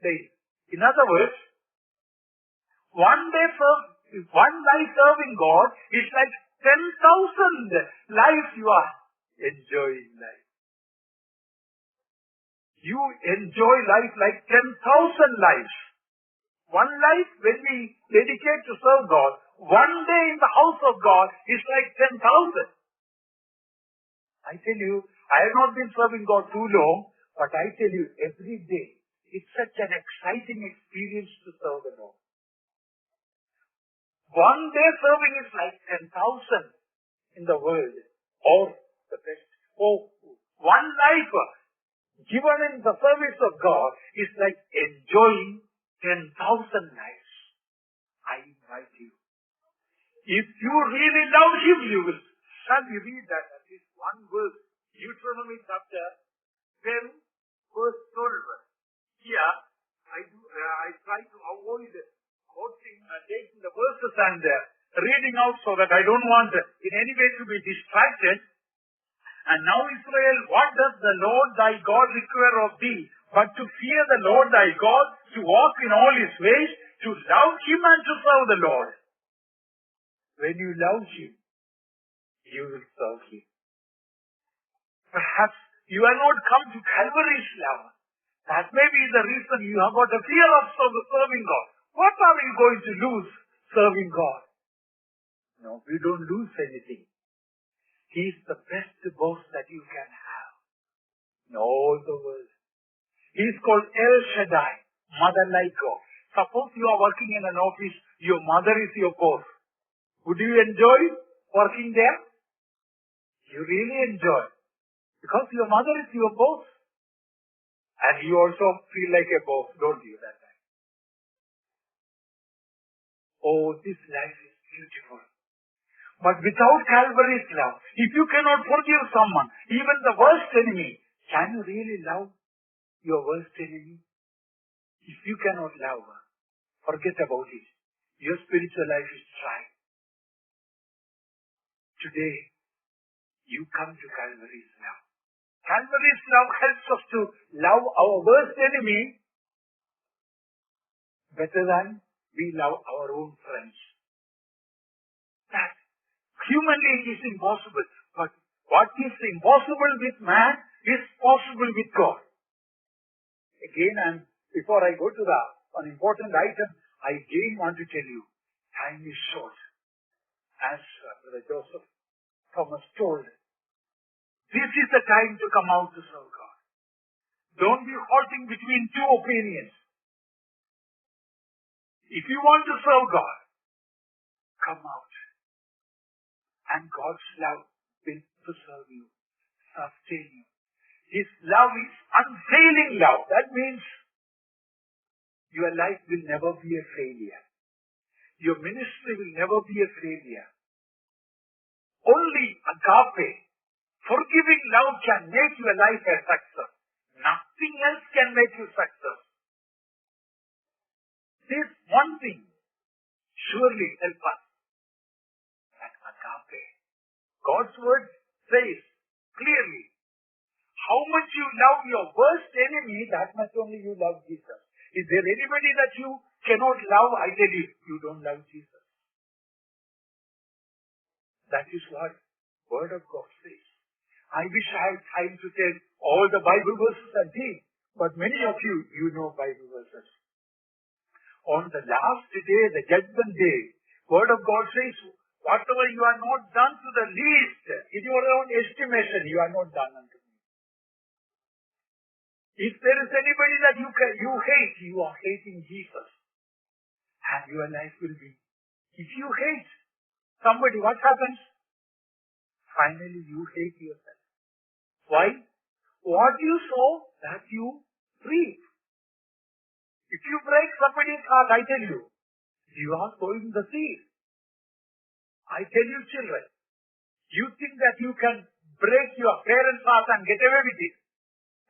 days. In other words, one life serving God is like 10,000 lives you are enjoying life. You enjoy life like 10,000 lives. One life when we dedicate to serve God, one day in the house of God is like 10,000. I tell you, I have not been serving God too long, but I tell you, every day, it's such an exciting experience to serve the Lord. One day serving is like 10,000 in the world, or the best. Oh, one life given in the service of God is like enjoying 10,000 lives. I invite you. If you really love Him, you will. Shall we read that at least one verse? Deuteronomy chapter 10, verse 12. Here, I try to avoid quoting, taking the verses and reading out so that I don't want in any way to be distracted. And now Israel, what does the Lord thy God require of thee? But to fear the Lord thy God, to walk in all His ways, to love Him and to serve the Lord. When you love Him, you will serve Him. Perhaps you have not come to Calvary's love. That may be the reason you have got a fear of serving God. What are we going to lose serving God? No, we don't lose anything. He is the best boss that you can have in all the world. He is called El Shaddai, Mother like God. Suppose you are working in an office, your mother is your boss. Would you enjoy working there? You really enjoy. Because your mother is your boss. And you also feel like a boss, don't you, that time? Oh, this life is beautiful. But without Calvary's love, if you cannot forgive someone, even the worst enemy, can you really love your worst enemy? If you cannot love her, forget about it. Your spiritual life is dry. Today, you come to Calvary's love. Calvary's love helps us to love our worst enemy better than we love our own friends. That humanly it is impossible, but what is impossible with man is possible with God. Again, before I go to an important item, I again want to tell you, time is short. As Brother Joseph Thomas told, this is the time to come out to serve God. Don't be halting between two opinions. If you want to serve God, come out. And God's love will preserve you, sustain you. His love is unfailing love. That means your life will never be a failure. Your ministry will never be a failure. Only agape, forgiving love can make your life a success. Nothing else can make you success. this one thing surely help us. That agape. God's word says clearly, how much you love your worst enemy, that much only you love Jesus. Is there anybody that you cannot love? I tell you, you don't love Jesus. That is what Word of God says. I wish I had time to tell all the Bible verses and deep, but many of you, you know Bible verses. On the last day, the judgment day, Word of God says, whatever you are not done to the least, in your own estimation, you are not done unto me. If there is anybody that you hate, you are hating Jesus. And your life will be. If you hate somebody, what happens? Finally, you hate yourself. Why? What you sow, that you reap. If you break somebody's heart, I tell you, you are sowing the seed. I tell you, children, you think that you can break your parents' heart and get away with it.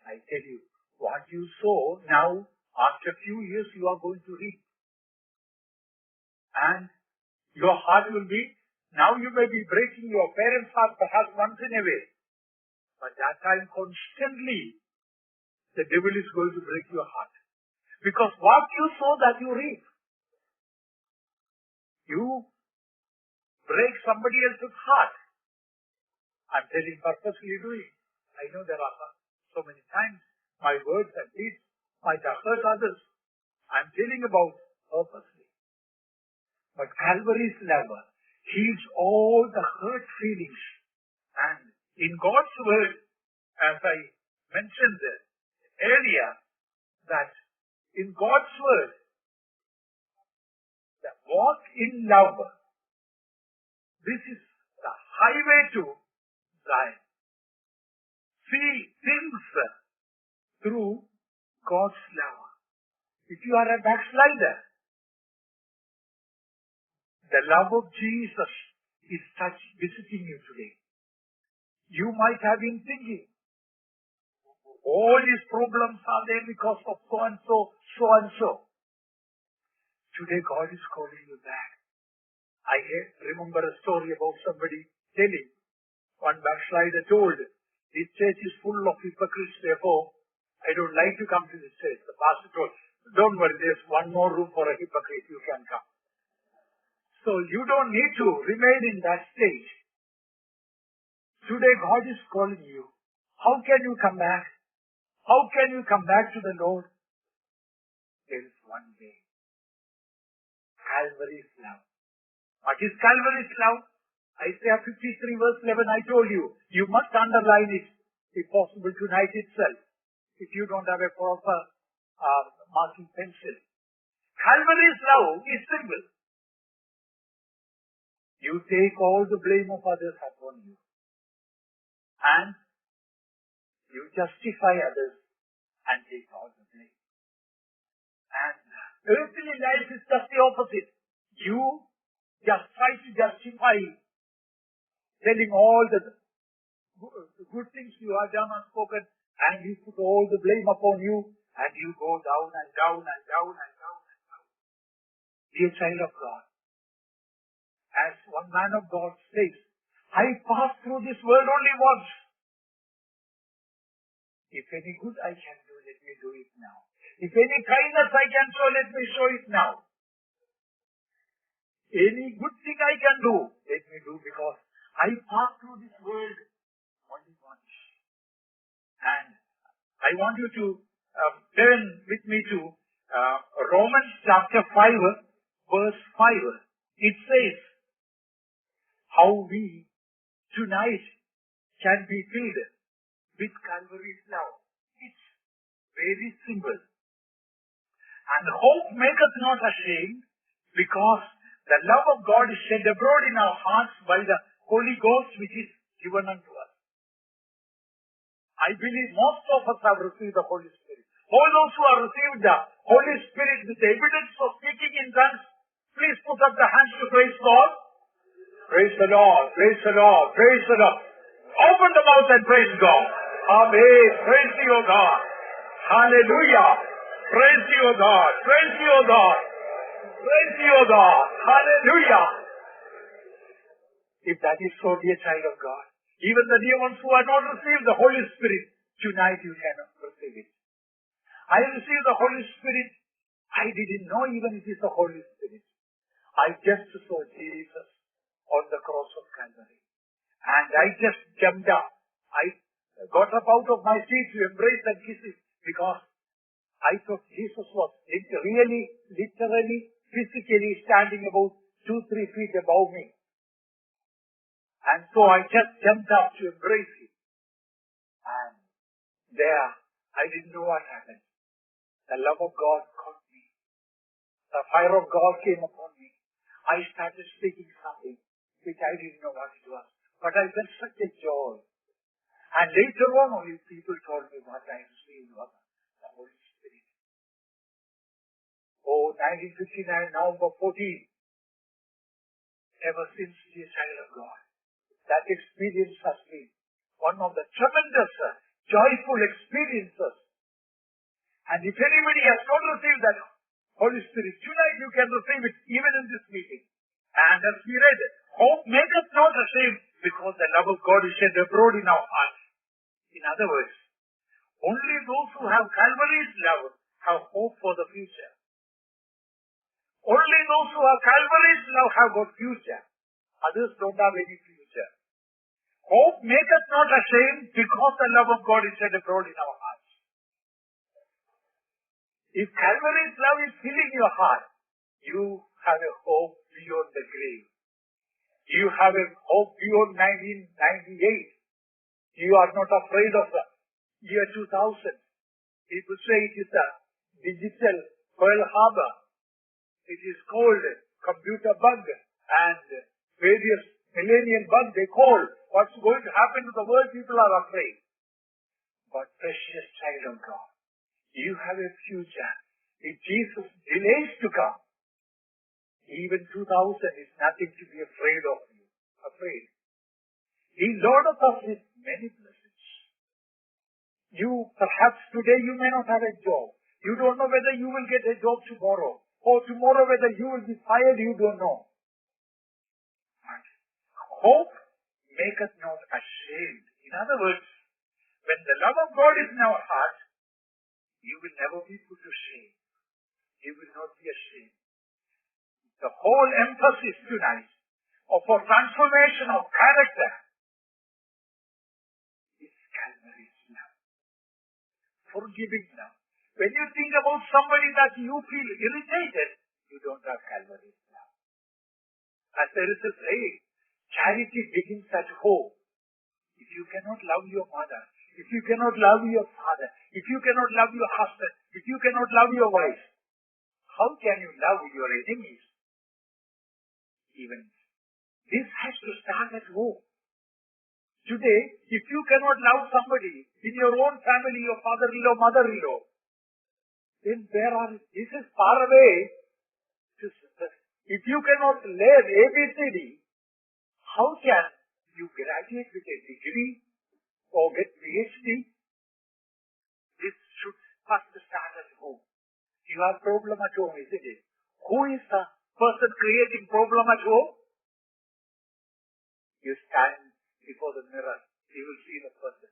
I tell you, what you sow now, after a few years, you are going to reap. And your heart will be, now you may be breaking your parents' heart perhaps once in a way. But that time constantly, the devil is going to break your heart. Because what you sow, that you reap. You break somebody else's heart. I'm telling purposely doing. I know there are so many times my words and deeds might have hurt others. I'm telling about purposely. But Calvary's love heals all the hurt feelings. And in God's word, as I mentioned earlier, that in God's word, the walk in love, this is the highway to Zion. See things through God's love. If you are a backslider, the love of Jesus is visiting you today. You might have been thinking, all these problems are there because of so and so, so and so. Today God is calling you back. I remember a story about somebody telling, one backslider told, this church is full of hypocrites, therefore I don't like to come to this church. The pastor told, don't worry, there's one more room for a hypocrite, you can come. So you don't need to remain in that stage. Today God is calling you. How can you come back? How can you come back to the Lord? There is one way. Calvary's love. What is Calvary's love? Isaiah 53 verse 11, I told you. You must underline it, if possible, tonight itself. If you don't have a proper marking pencil. Calvary's love is simple. You take all the blame of others upon you. And you justify others and take all the blame. And earthly life is just the opposite. You just try to justify telling all the good things you have done and spoken, and you put all the blame upon you, and you go down and down and down and down and down. Dear child of God, as one man of God says, I passed through this world only once. If any good I can do, let me do it now. If any kindness I can show, let me show it now. Any good thing I can do, let me do, because I passed through this world only once. And I want you to turn with me to Romans chapter 5, verse 5. It says, how we tonight can be filled with Calvary's love. It's very simple. And hope maketh not ashamed, because the love of God is shed abroad in our hearts by the Holy Ghost which is given unto us. I believe most of us have received the Holy Spirit. All those who have received the Holy Spirit with the evidence of speaking in tongues, please put up the hands to praise God. Praise the Lord, praise the Lord, praise the Lord. Open the mouth and praise God. Amen. Praise you, O God. Hallelujah. Praise you, O God. Praise you, O God. Praise you, O God. Hallelujah. If that is so, dear child of God, even the dear ones who have not received the Holy Spirit, tonight you cannot receive it. I received the Holy Spirit. I didn't know even it is the Holy Spirit. I just saw Jesus on the cross of Calvary. And I just jumped up. I got up out of my seat to embrace and kiss it because I thought Jesus was really, literally, physically standing about 2-3 feet above me. And so I just jumped up to embrace him. And there, I didn't know what happened. The love of God caught me. The fire of God came upon me. I started speaking something which I didn't know what it was. But I felt such a joy. And later on, only people told me what I received was the Holy Spirit. Oh, 1959, November 14. Ever since, dear child of God, that experience has been one of the tremendous, joyful experiences. And if anybody has not received that Holy Spirit, tonight you can receive it even in this meeting. And as we read, hope maketh not ashamed because the love of God is shed abroad in our hearts. In other words, only those who have Calvary's love have hope for the future. Only those who have Calvary's love have got future. Others don't have any future. Hope maketh not ashamed because the love of God is shed abroad in our hearts. If Calvary's love is filling your heart, you have a hope beyond the grave. You have a hope beyond 1998. You are not afraid of the year 2000. People say it is a digital Pearl Harbor. It is called computer bug and various millennial bug they call. What's going to happen to the world? People are afraid. But precious child of God, you have a future. If Jesus delays to come, even 2000 is nothing to be afraid of you. Afraid. He loadeth us with many blessings. You, perhaps today you may not have a job. You don't know whether you will get a job tomorrow. Or tomorrow whether you will be fired, you don't know. But hope maketh not ashamed. In other words, when the love of God is in our heart, you will never be put to shame. You will not be ashamed. The whole emphasis tonight for transformation of character is Calvary's love. Forgiving love. When you think about somebody that you feel irritated, you don't have Calvary's love. As there is a saying, charity begins at home. If you cannot love your mother, if you cannot love your father, if you cannot love your husband, if you cannot love your wife, how can you love your enemies? Even this has to start at home. Today, if you cannot love somebody in your own family, your father-in-law, mother-in-law, then this is far away. If you cannot learn ABCD, how can you graduate with a degree or get PhD? This should first start at home. You have problem at home, isn't it? Who is the person creating problem at home? You stand before the mirror, you will see the person.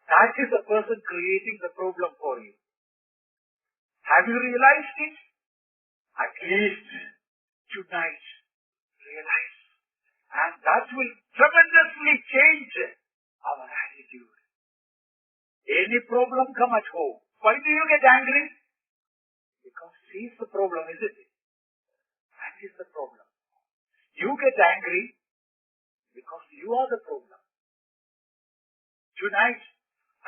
That is the person creating the problem for you. Have you realized it? At least tonight, realize. And that will tremendously change our attitude. Any problem come at home. Why do you get angry? Because he is the problem, isn't it? That is the problem. You get angry because you are the problem. Tonight,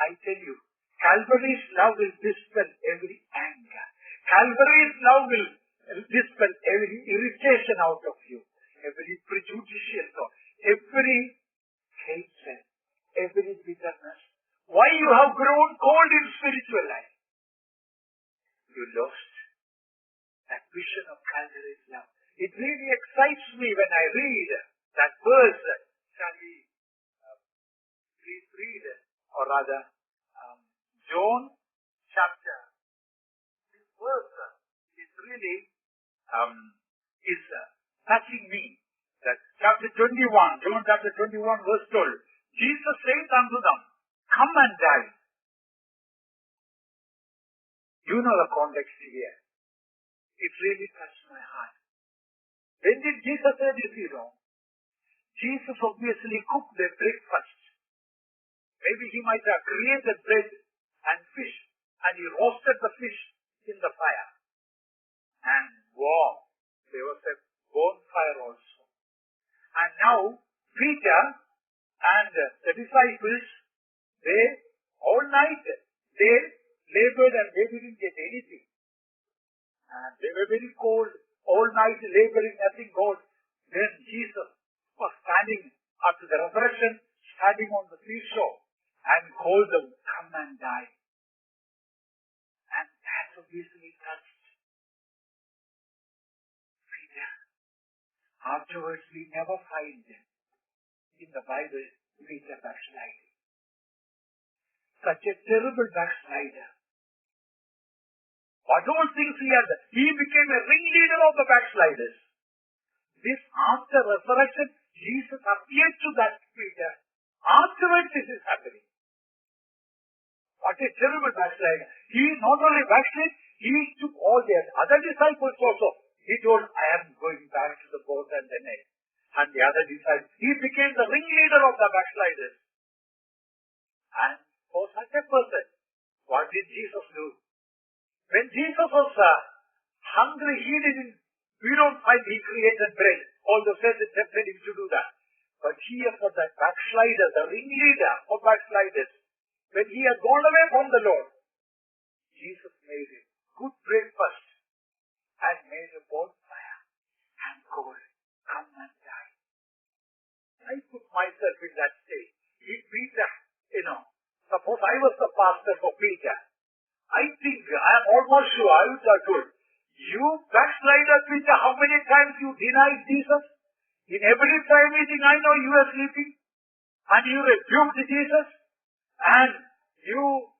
I tell you, Calvary's love will dispel every anger. Calvary's love will dispel every irritation out of you, every prejudicial thought, every hatred, every bitterness. Why you have grown cold in spiritual life? You lost that vision of Calvary's love. It really excites me when I read that verse. Shall we please read it? Or rather, John chapter. This verse is really really is touching me. That chapter 21, John chapter 21 verse 12. Jesus says unto them, come and die. You know the context here. It really touched my heart. When did Jesus say this, you know? Jesus obviously cooked a breakfast. Maybe he might have created bread and fish, and he roasted the fish in the fire. And wow, there was a bonfire also. And now, Peter and the disciples, they all night, they labored and they didn't get anything. And they were very cold, all night laboring, nothing got. Then Jesus was standing after the resurrection, standing on the seashore and called them, come and die. And that obviously touched Peter. Afterwards, we never find in the Bible Peter backsliding. Such a terrible backslider. What all things he had, he became a ringleader of the backsliders. This after resurrection, Jesus appeared to that Peter. Afterwards this is happening. What a terrible backslider. He not only backslid, he took all the other disciples also. He told, I am going back to the boat and the net. And the other disciples, he became the ringleader of the backsliders. And for such a person, what did Jesus do? When Jesus was hungry, we don't find he created bread, although Satan tempted him to do that. But here for the backslider, the ringleader of backsliders, when he had gone away from the Lord, Jesus made a good breakfast and made a bonfire and called, come and die. I put myself in that state. If Peter, suppose I was the pastor for Peter, I think, I am almost sure, I would have told, you backslider Peter, how many times you denied Jesus? In every prayer meeting I know you were sleeping, and you rebuked Jesus, and you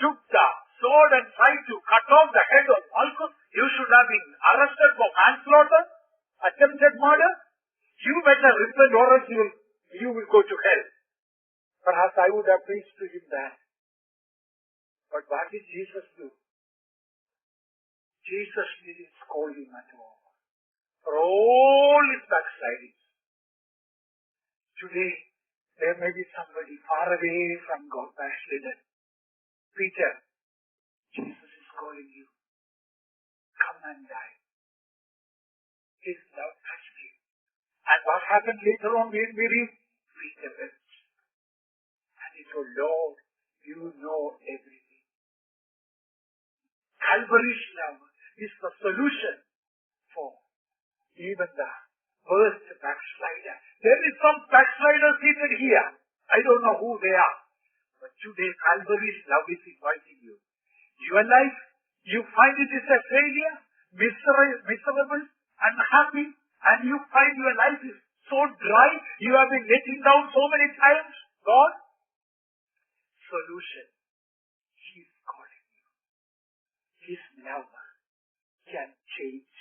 took the sword and tried to cut off the head of Malchus. You should have been arrested for manslaughter, attempted murder. You better repent or else you will go to hell. Perhaps I would have preached to him that. But what did Jesus do? Jesus didn't scold him at all. For all his backslidings. Today, there may be somebody far away from God backslidden. Peter, Jesus is calling you. Come and die. His love touched him. And what happened later on when we read? Peter wept. And he told, Lord, you know everything. Calvary's love is the solution for even the worst backslider. There is some backslider seated here. I don't know who they are. But today Calvary's love is inviting you. Your life, you find it is a failure, miserable, unhappy, and you find your life is so dry, you have been letting down so many times. God, solution. He is calling you. His love can change.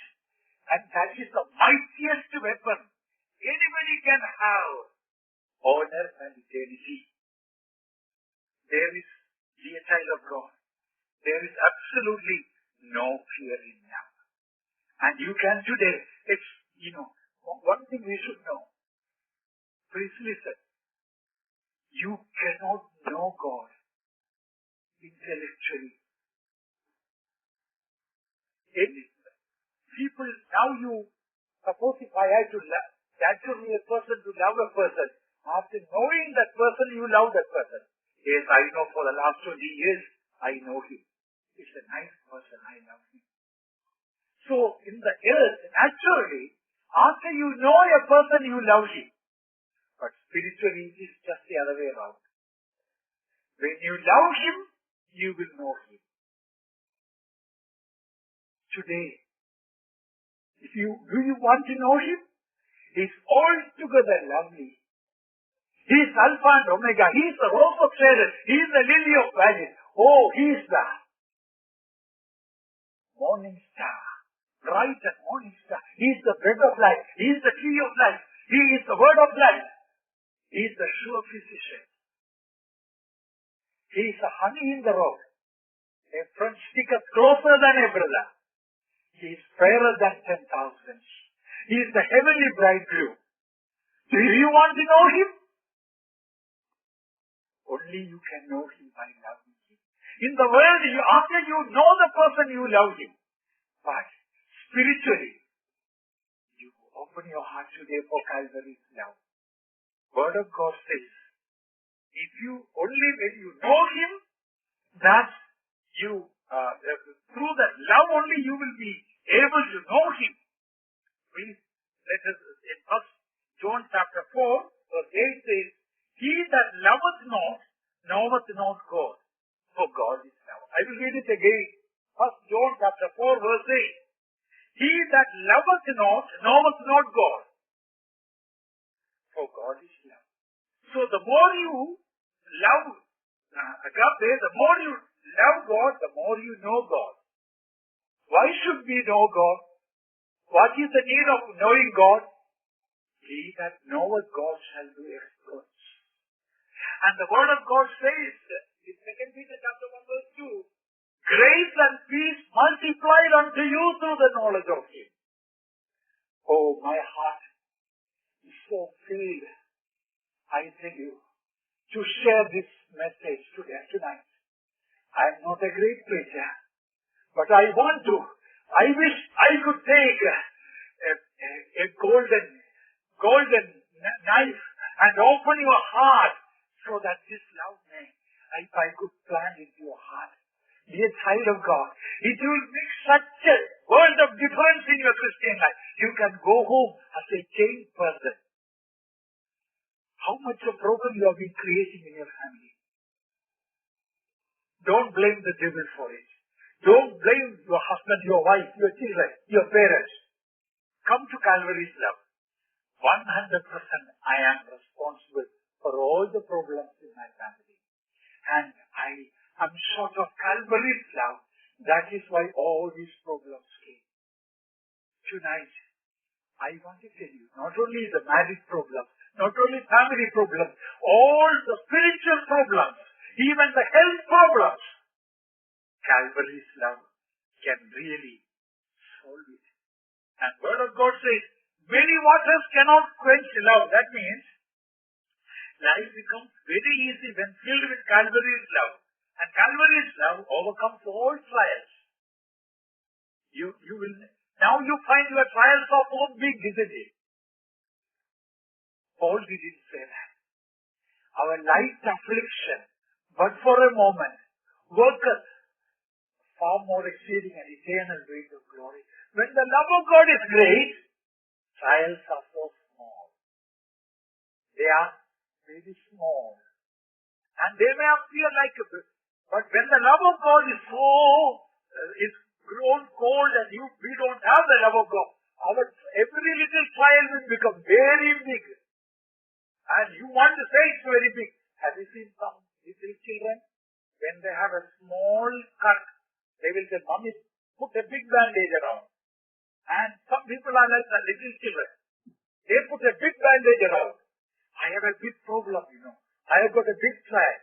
And that is the mightiest weapon anybody can have. Honor and eternity. There is, dear child of God, there is absolutely no fear in love. And you can today, it's, one thing we should know. Please listen. You cannot know God intellectually. People, now suppose if I had to naturally a person to love a person, after knowing that person, you love that person. Yes, I know for the last 20 years, I know him. He's a nice person, I love him. So, in the earth, naturally, after you know a person, you love him. But spiritually, it is just the other way around. When you love him, you will know him. Today, do you want to know him? He's altogether lovely. He's Alpha and Omega. He's the Rose of Sharon. He's the Lily of Valley. Oh, he's the morning star. right and honest. He is the bread of life. He is the tree of life. He is the word of life. He is the sure physician. He is the honey in the rock. A friend sticketh closer than a brother. He is fairer than 10,000. He is the heavenly bridegroom. Do you want to know him? Only you can know him by loving him. In the world, after you know the person, you love him. But spiritually, you open your heart today for Calvary's love. Word of God says, if you only when you know him, that you, through that love only you will be able to know him. Please, let us, in 1 John chapter 4, verse 8 says, he that loveth not, knoweth not God, for God is love. I will read it again. 1 John chapter 4, verse 8. He that loveth not, knoweth not God, for God is love. So the more you love agape, the more you love God, the more you know God. Why should we know God? What is the need of knowing God? He that knoweth God shall do exploits. And the word of God says in 2 Peter chapter 1 verse 2, grace and peace multiplied unto you through the knowledge of him. Oh, my heart is so filled, I tell you, to share this message tonight. I am not a great preacher, but I want to. I wish I could take a golden knife and open your heart so that this love may, if I could plant into your heart, be a child of God. It will make such a world of difference in your Christian life. You can go home as a changed person. How much of problem you have been creating in your family. Don't blame the devil for it. Don't blame your husband, your wife, your children, your parents. Come to Calvary's love. 100% I am responsible for all the problems in my family. And I am short of Calvary's love. That is why all these problems came. Tonight, I want to tell you, not only the marriage problem, not only family problems, all the spiritual problems, even the health problems, Calvary's love can really solve it. And Word of God says, many waters cannot quench love. That means life becomes very easy when filled with Calvary's love. And Calvary's love overcomes all trials. Now you find your trials are so big, isn't it? Paul didn't say that. Our light affliction, but for a moment, worketh far more exceeding an eternal weight of glory. When the love of God is great, trials are so small. They are very small. And they may appear like a bit. But when the love of God is so, it's grown cold and we don't have the love of God, every little trial will become very big. And you want to say it's very big. Have you seen some little children? When they have a small cut, they will say, Mommy, put a big bandage around. And some people are like the little children. They put a big bandage around. I have a big problem, I have got a big trial.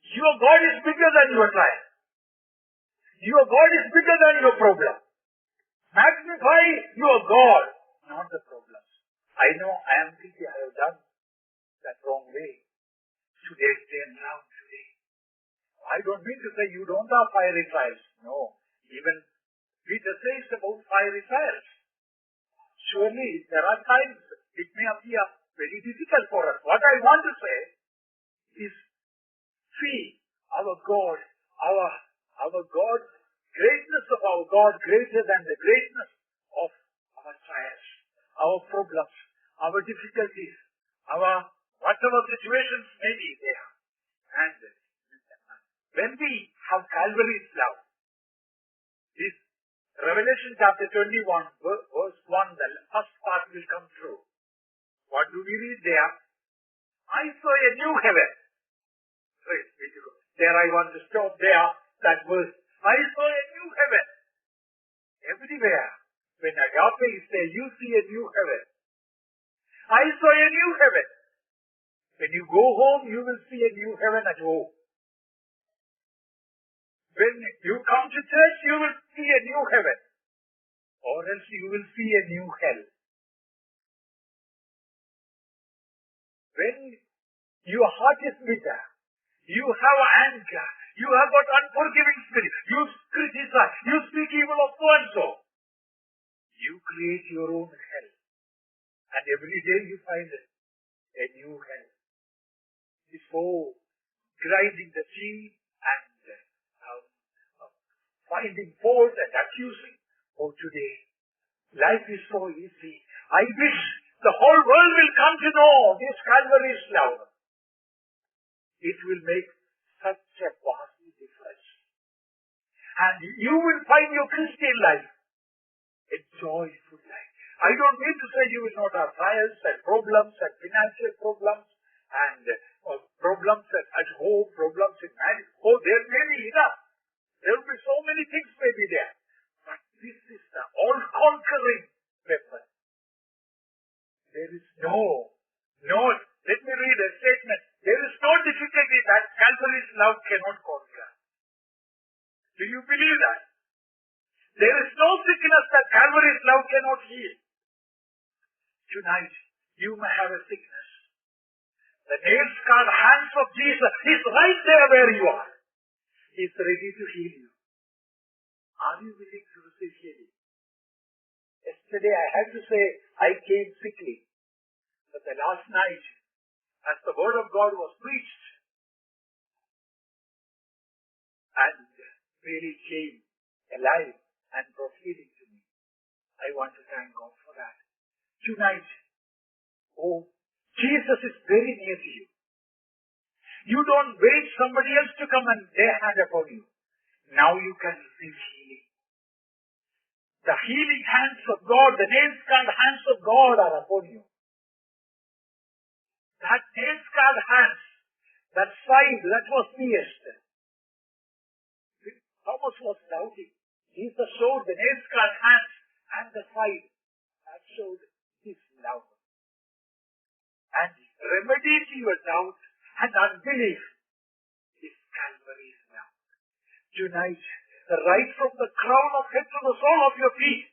Your God is bigger than your trial. Your God is bigger than your problem. Magnify your God, not the problems. I know I am guilty. I have done that wrong way. Today, turn around today. I don't mean to say you don't have fiery trials. No. Even Peter says about fiery trials. Surely, there are times it may appear very difficult for us. What I want to say is, see our God, our God, greatness of our God greater than the greatness of our trials, our problems, our difficulties, our whatever situations may be there. And when we have Calvary's love, this Revelation chapter 21, verse 1, the first part will come true. What do we read there? I saw a new heaven. Praise be to God. There I want to stop there, that verse. I saw a new heaven, a Everywhere. When agape is there, you see a new heaven. I saw a new heaven. When you go home, you will see a new heaven at home. When you come to church, you will see a new heaven. Or else you will see a new hell. When your heart is bitter, you have anger, you have got unforgiving spirit, you criticize, you speak evil of so and so, you create your own hell. And every day you find a new hell. It's so grinding the teeth and finding fault and accusing. Oh, today, life is so easy. I wish the whole world will come to know this Calvary's love. It will make such a vast difference. And you will find your Christian life a joyful life. I don't mean to say you will not have trials and problems and financial problems and problems at home, problems in marriage. Oh, there may be enough. There will be so many things may be there. But this is the all-conquering weapon. There is no, let me read a statement. There is no difficulty that Calvary's love cannot conquer. Do you believe that? There is no sickness that Calvary's love cannot heal. Tonight, you may have a sickness. The nail-scarred hands of Jesus is right there where you are. He is ready to heal you. Are you willing to receive healing? Yesterday I had to say I came sickly. But the last night, as the word of God was preached, and really came alive and brought healing to me. I want to thank God for that. Tonight, oh, Jesus is very near to you. You don't wait somebody else to come and lay hand upon you. Now you can receive healing. The healing hands of God, the nail-scarred hands of God are upon you. That nail-scarred hands, that side that was pierced. Thomas was doubting. Jesus showed the nail-scarred hands and the side that showed his love. And remedy to your doubt and unbelief is Calvary's love. Tonight, right from the crown of head to the sole of your feet,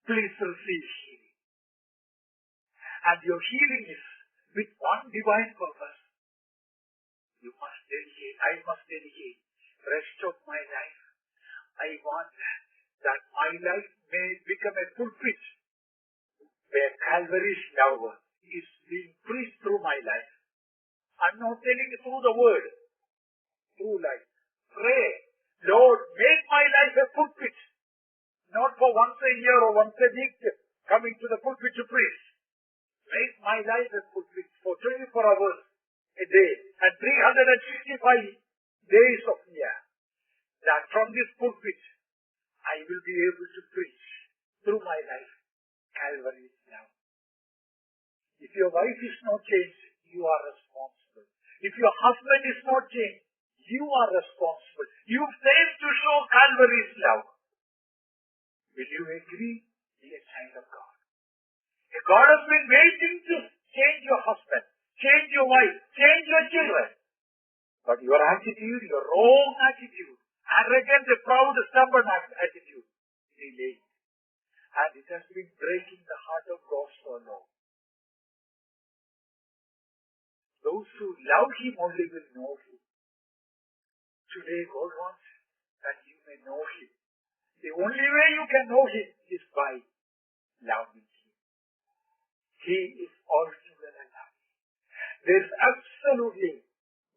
please receive healing. And your healing is with one divine purpose. You must dedicate, I must dedicate rest of my life. I want that my life may become a pulpit where Calvary's love is being preached through my life. I'm not telling you through the word, through life. Pray, Lord, make my life a pulpit, not for once a year or once a week coming to the pulpit to preach. Make my life a pulpit for 24 hours a day and 365 days of the year. That from this pulpit, I will be able to preach through my life Calvary's love. If your wife is not changed, you are responsible. If your husband is not changed, you are responsible. You failed to show Calvary's love. Will you agree? Be a child of God. If God has been waiting to change your husband, change your wife, change your children. But your attitude, your wrong attitude, arrogant, proud, stubborn attitude, delayed. And it has been breaking the heart of God so long. Those who love Him only will know Him. Today God wants that you may know Him. The only way you can know Him is by loving Him. He is altogether loving. There is absolutely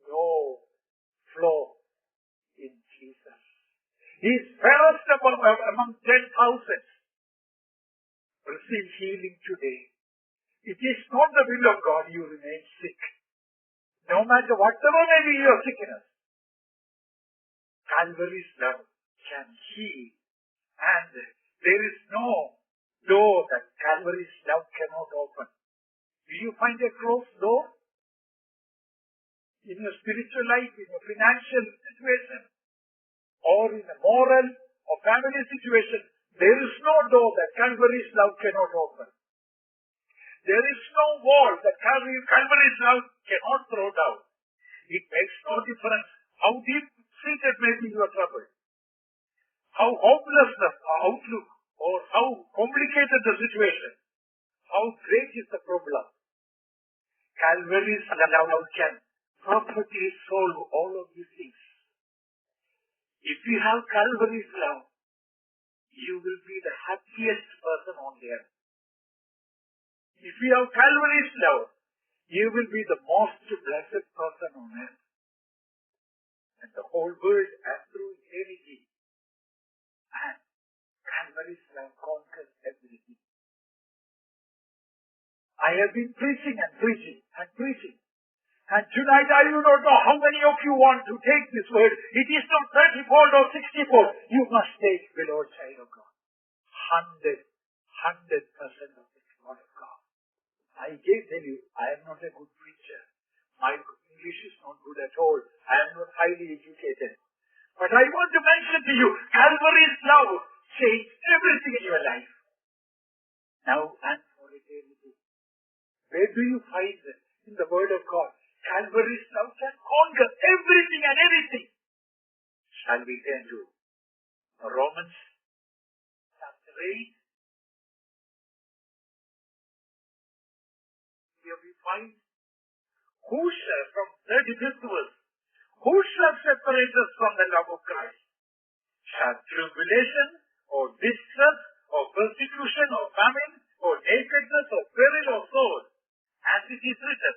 no flaw in Jesus. He is fairest among 10,000. Receive healing today. It is not the will of God you remain sick. No matter whatever may be your sickness, Calvary's love can heal. And there is no door that Calvary's love cannot open. Do you find a closed door? In your spiritual life, in your financial situation, or in a moral or family situation, There is no door that Calvary's love cannot open. There is no wall that Calvary's love cannot throw down. It makes no difference how deep-seated may be your trouble, how hopeless the outlook, or how complicated the situation, how great is the problem. Calvary's love can perfectly solve all of these things. If you have Calvary's love, you will be the happiest person on the earth. If you have Calvary's love, you will be the most blessed person on earth. And the whole world and through eternity. And Calvary's love conquers everything. I have been preaching and preaching and preaching. And tonight I do not know how many of you want to take this word. It is not 30-fold or 60-fold. You must take, beloved child of God. 100% of the word of God. I tell you, I am not a good preacher. My English is not good at all. I am not highly educated. But I want to mention to you, Calvary's love changed everything in your life. Now and for eternity. Where do you find it? In the Word of God. Calvary's love can conquer everything and anything. Shall we turn to Romans chapter 8? Here we find, who shall, from 35th verse, who shall separate us from the love of Christ? Shall tribulation, or distress, or persecution, or famine, or nakedness, or peril, or sword? As it is written,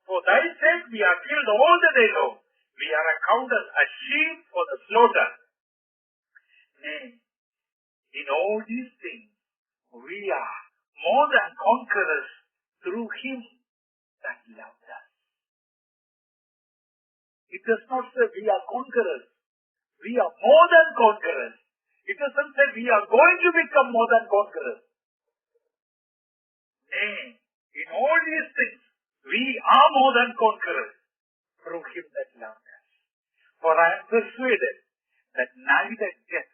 for thy sake we are killed all the day long. We are accounted as sheep for the slaughter. Nay, in all these things we are more than conquerors through him that loved us. It does not say we are conquerors. We are more than conquerors. It doesn't say we are going to become more than conquerors. Nay, in all these things, we are more than conquerors through him that loved us. For I am persuaded that neither death,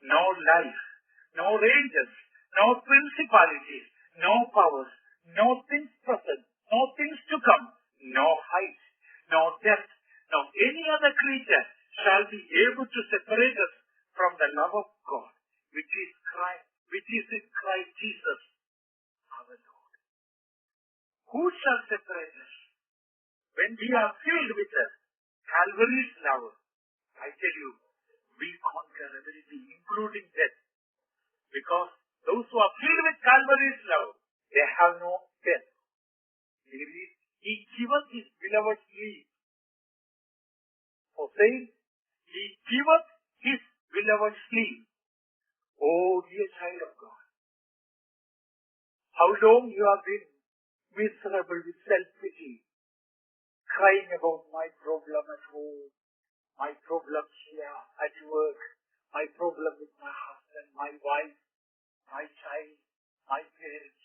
nor life, nor angels, nor principalities, nor powers, nor things present, nor things to come, nor height, nor depth, nor any other creature shall be able to separate us from the love of God, which is in Christ Jesus, our Lord. Who shall separate us? When we are filled with Calvary's love, I tell you, we conquer everything, including death. Because those who are filled with Calvary's love, they have no death. He giveth his beloved sleep. For saying, he giveth his beloved sleep. Oh, dear child of God, how long you have been miserable with self-pity, crying about my problem at home, my problems here at work, my problem with my husband, my wife, my child, my parents.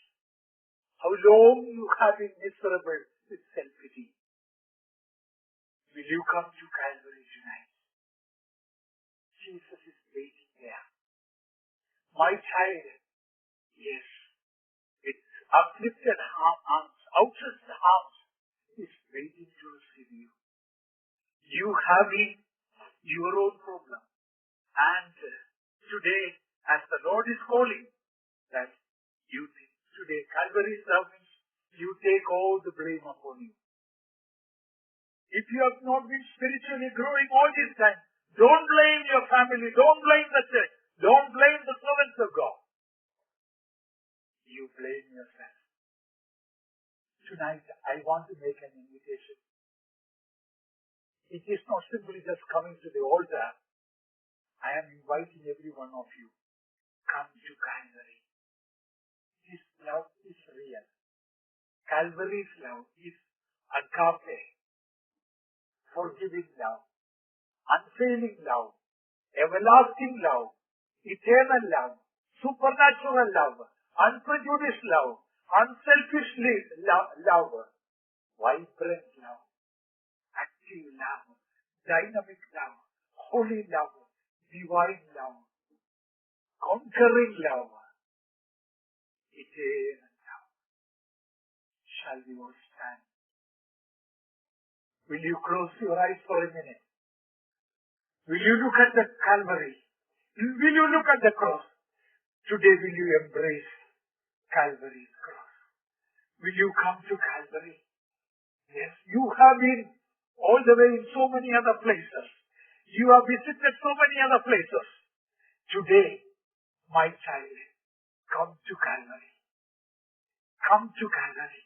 How long you have been miserable with self-pity. Will you come to Calvary tonight? Jesus is waiting there. My child, yes, its uplifted arms, outstretched arms, is waiting to receive you. You have been your own problem. And today, as the Lord is calling, that you today, Calvary's love means you take all the blame upon you. If you have not been spiritually growing all this time, don't blame your family, don't blame the church, don't blame the servants of God. You blame yourself. Tonight, I want to make an invitation. It is not simply just coming to the altar. I am inviting every one of you. Come to Calvary. His love is real. Calvary's love is agape, forgiving love, unfailing love, everlasting love, eternal love, supernatural love, unprejudiced love, unselfish love, vibrant love, active love, dynamic love, holy love, divine love, conquering love. Eternal love. Shall we all stand? Will you close your eyes for a minute? Will you look at the Calvary? Will you look at the cross? Today will you embrace Calvary's cross? Will you come to Calvary? Yes, you have been all the way in so many other places. You have visited so many other places. Today, my child, come to Calvary. Come to Calvary.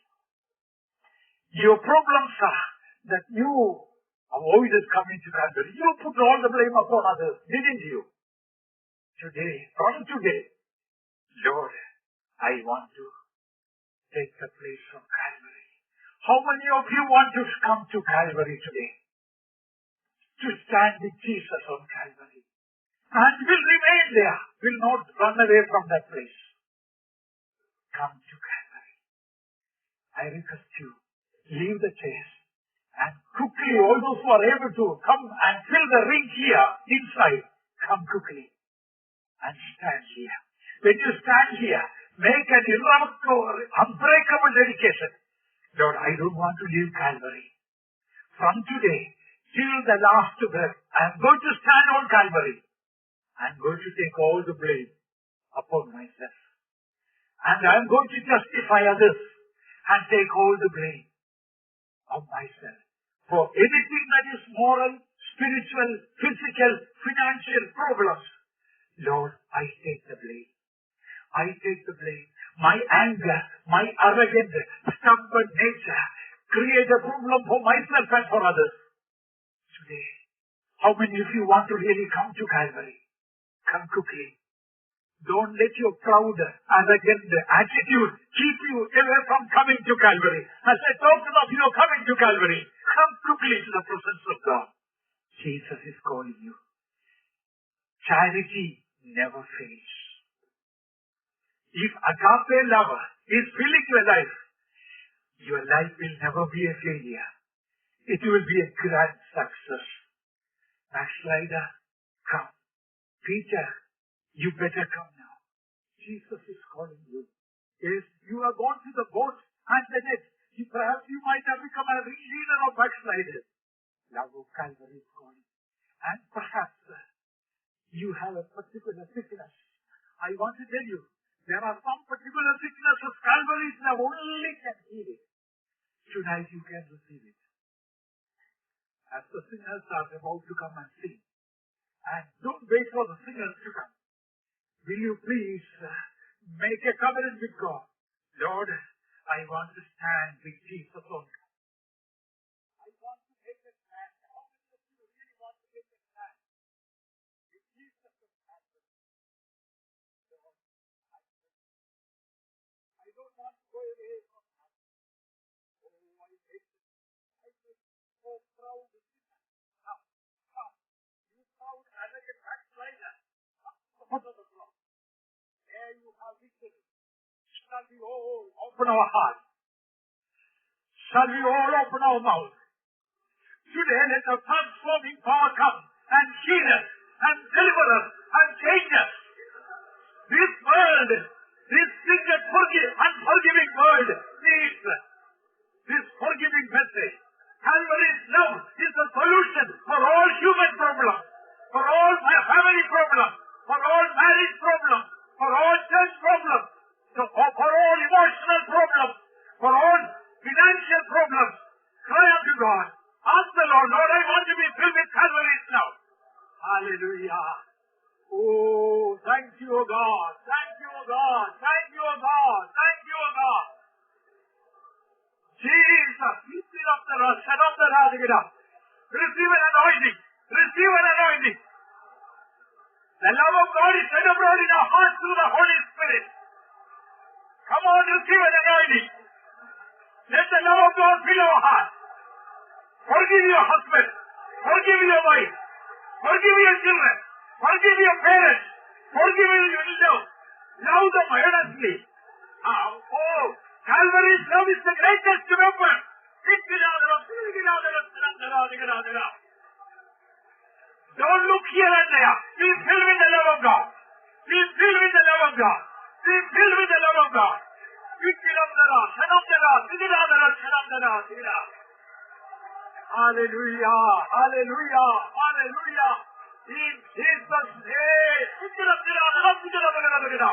Your problems are that you avoided coming to Calvary. You put all the blame upon others, didn't you? Today, from today, Lord, I want to take the place of Calvary. How many of you want to come to Calvary today? To stand with Jesus on Calvary. And will remain there. Will not run away from that place. Come to Calvary. I request you, leave the chairs. And quickly, all those who are able to come and fill the ring here, inside, come quickly. And stand here. When you stand here, make an irrevocable, unbreakable dedication. Lord, I don't want to leave Calvary. From today, till the last breath, I am going to stand on Calvary. I am going to take all the blame upon myself. And I am going to justify others and take all the blame of myself. For anything that is moral, spiritual, physical, financial problems, Lord, I take the blame. I take the blame. My anger, my arrogant, stubborn nature create a problem for myself and for others. Today, how many of you want to really come to Calvary? Come quickly. Don't let your proud, arrogant attitude keep you away from coming to Calvary. As I talk of you coming to Calvary, come quickly to the presence of God. Jesus is calling you. Charity never fails. If agape love is filling your life will never be a failure. It will be a grand success. Backslider, come. Peter, you better come now. Jesus is calling you. Yes, you have gone to the boat and the net. Perhaps you might have become a leader of backsliders. Love of Calvary is calling. And perhaps you have a particular sickness. I want to tell you, there are some particular sicknesses Calvary love only can heal it. Tonight you can receive it. As the singers are about to come and sing. And don't wait for the singers to come. Will you please make a covenant with God? Lord, I want to stand with Jesus on. I want to take a stand. How many of you really want to take a stand? With Jesus on Calvary. Lord, I don't want to go away from Calvary. Oh, I make so proud of you. Come. You proud, arrogant backslider. Come to the cross. There you have victory. Shall we all open our hearts? Shall we all open our mouths? Today let the transforming power come and heal us and deliver us and change us. This world, this wicked, unforgiving world needs this forgiving message. Calvary's love is the solution for all human problems, for all family problems, for all marriage problems, for all church problems, for all emotional problems, for all financial problems. Cry unto God. Ask the Lord, Lord, I want to be filled with Calvary's love. Hallelujah. Oh, thank you, O God. Thank you, O God. Thank you, O God. Thank you, O God. Jesus, lift it up the rust, set up the radical. Receive an anointing. Receive an anointing. The love of God is shed abroad in our hearts through the Holy Spirit. Come on, receive an anointing. Let the love of God fill our hearts. Forgive your husband. Forgive your wife. Forgive your children. Forgive your parents. Forgive your in-laws. Love them earnestly. Calvary's love is the greatest weapon. Don't look here and there. Be filled with the love of God. Be filled God. Be filled with the love of God. Vikkiramdara, Shanamdara, Siddhiradara, Shanamdara, Siddhira. Hallelujah, hallelujah, hallelujah. In Jesus' name. Vikkiramdara, Siddhiradara.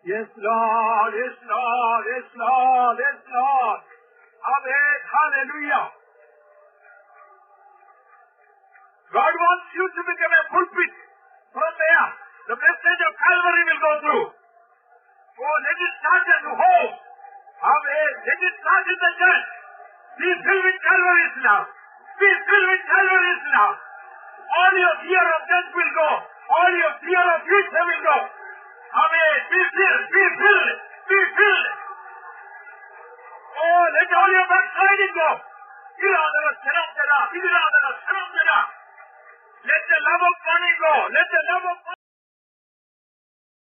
Yes, Lord, yes, Lord, yes, Lord, yes, Lord. Amen, hallelujah. God wants you to become a pulpit. From there, the message of Calvary will go through. Oh, let it start at home. Amen. Let it start in the church. Be filled with Calvary's love. Be filled with Calvary's love. All your fear of death will go. All your fear of future will go. Amen. Be filled, be filled, be filled. Oh, let all your backsliding go. Let the love of money go. Let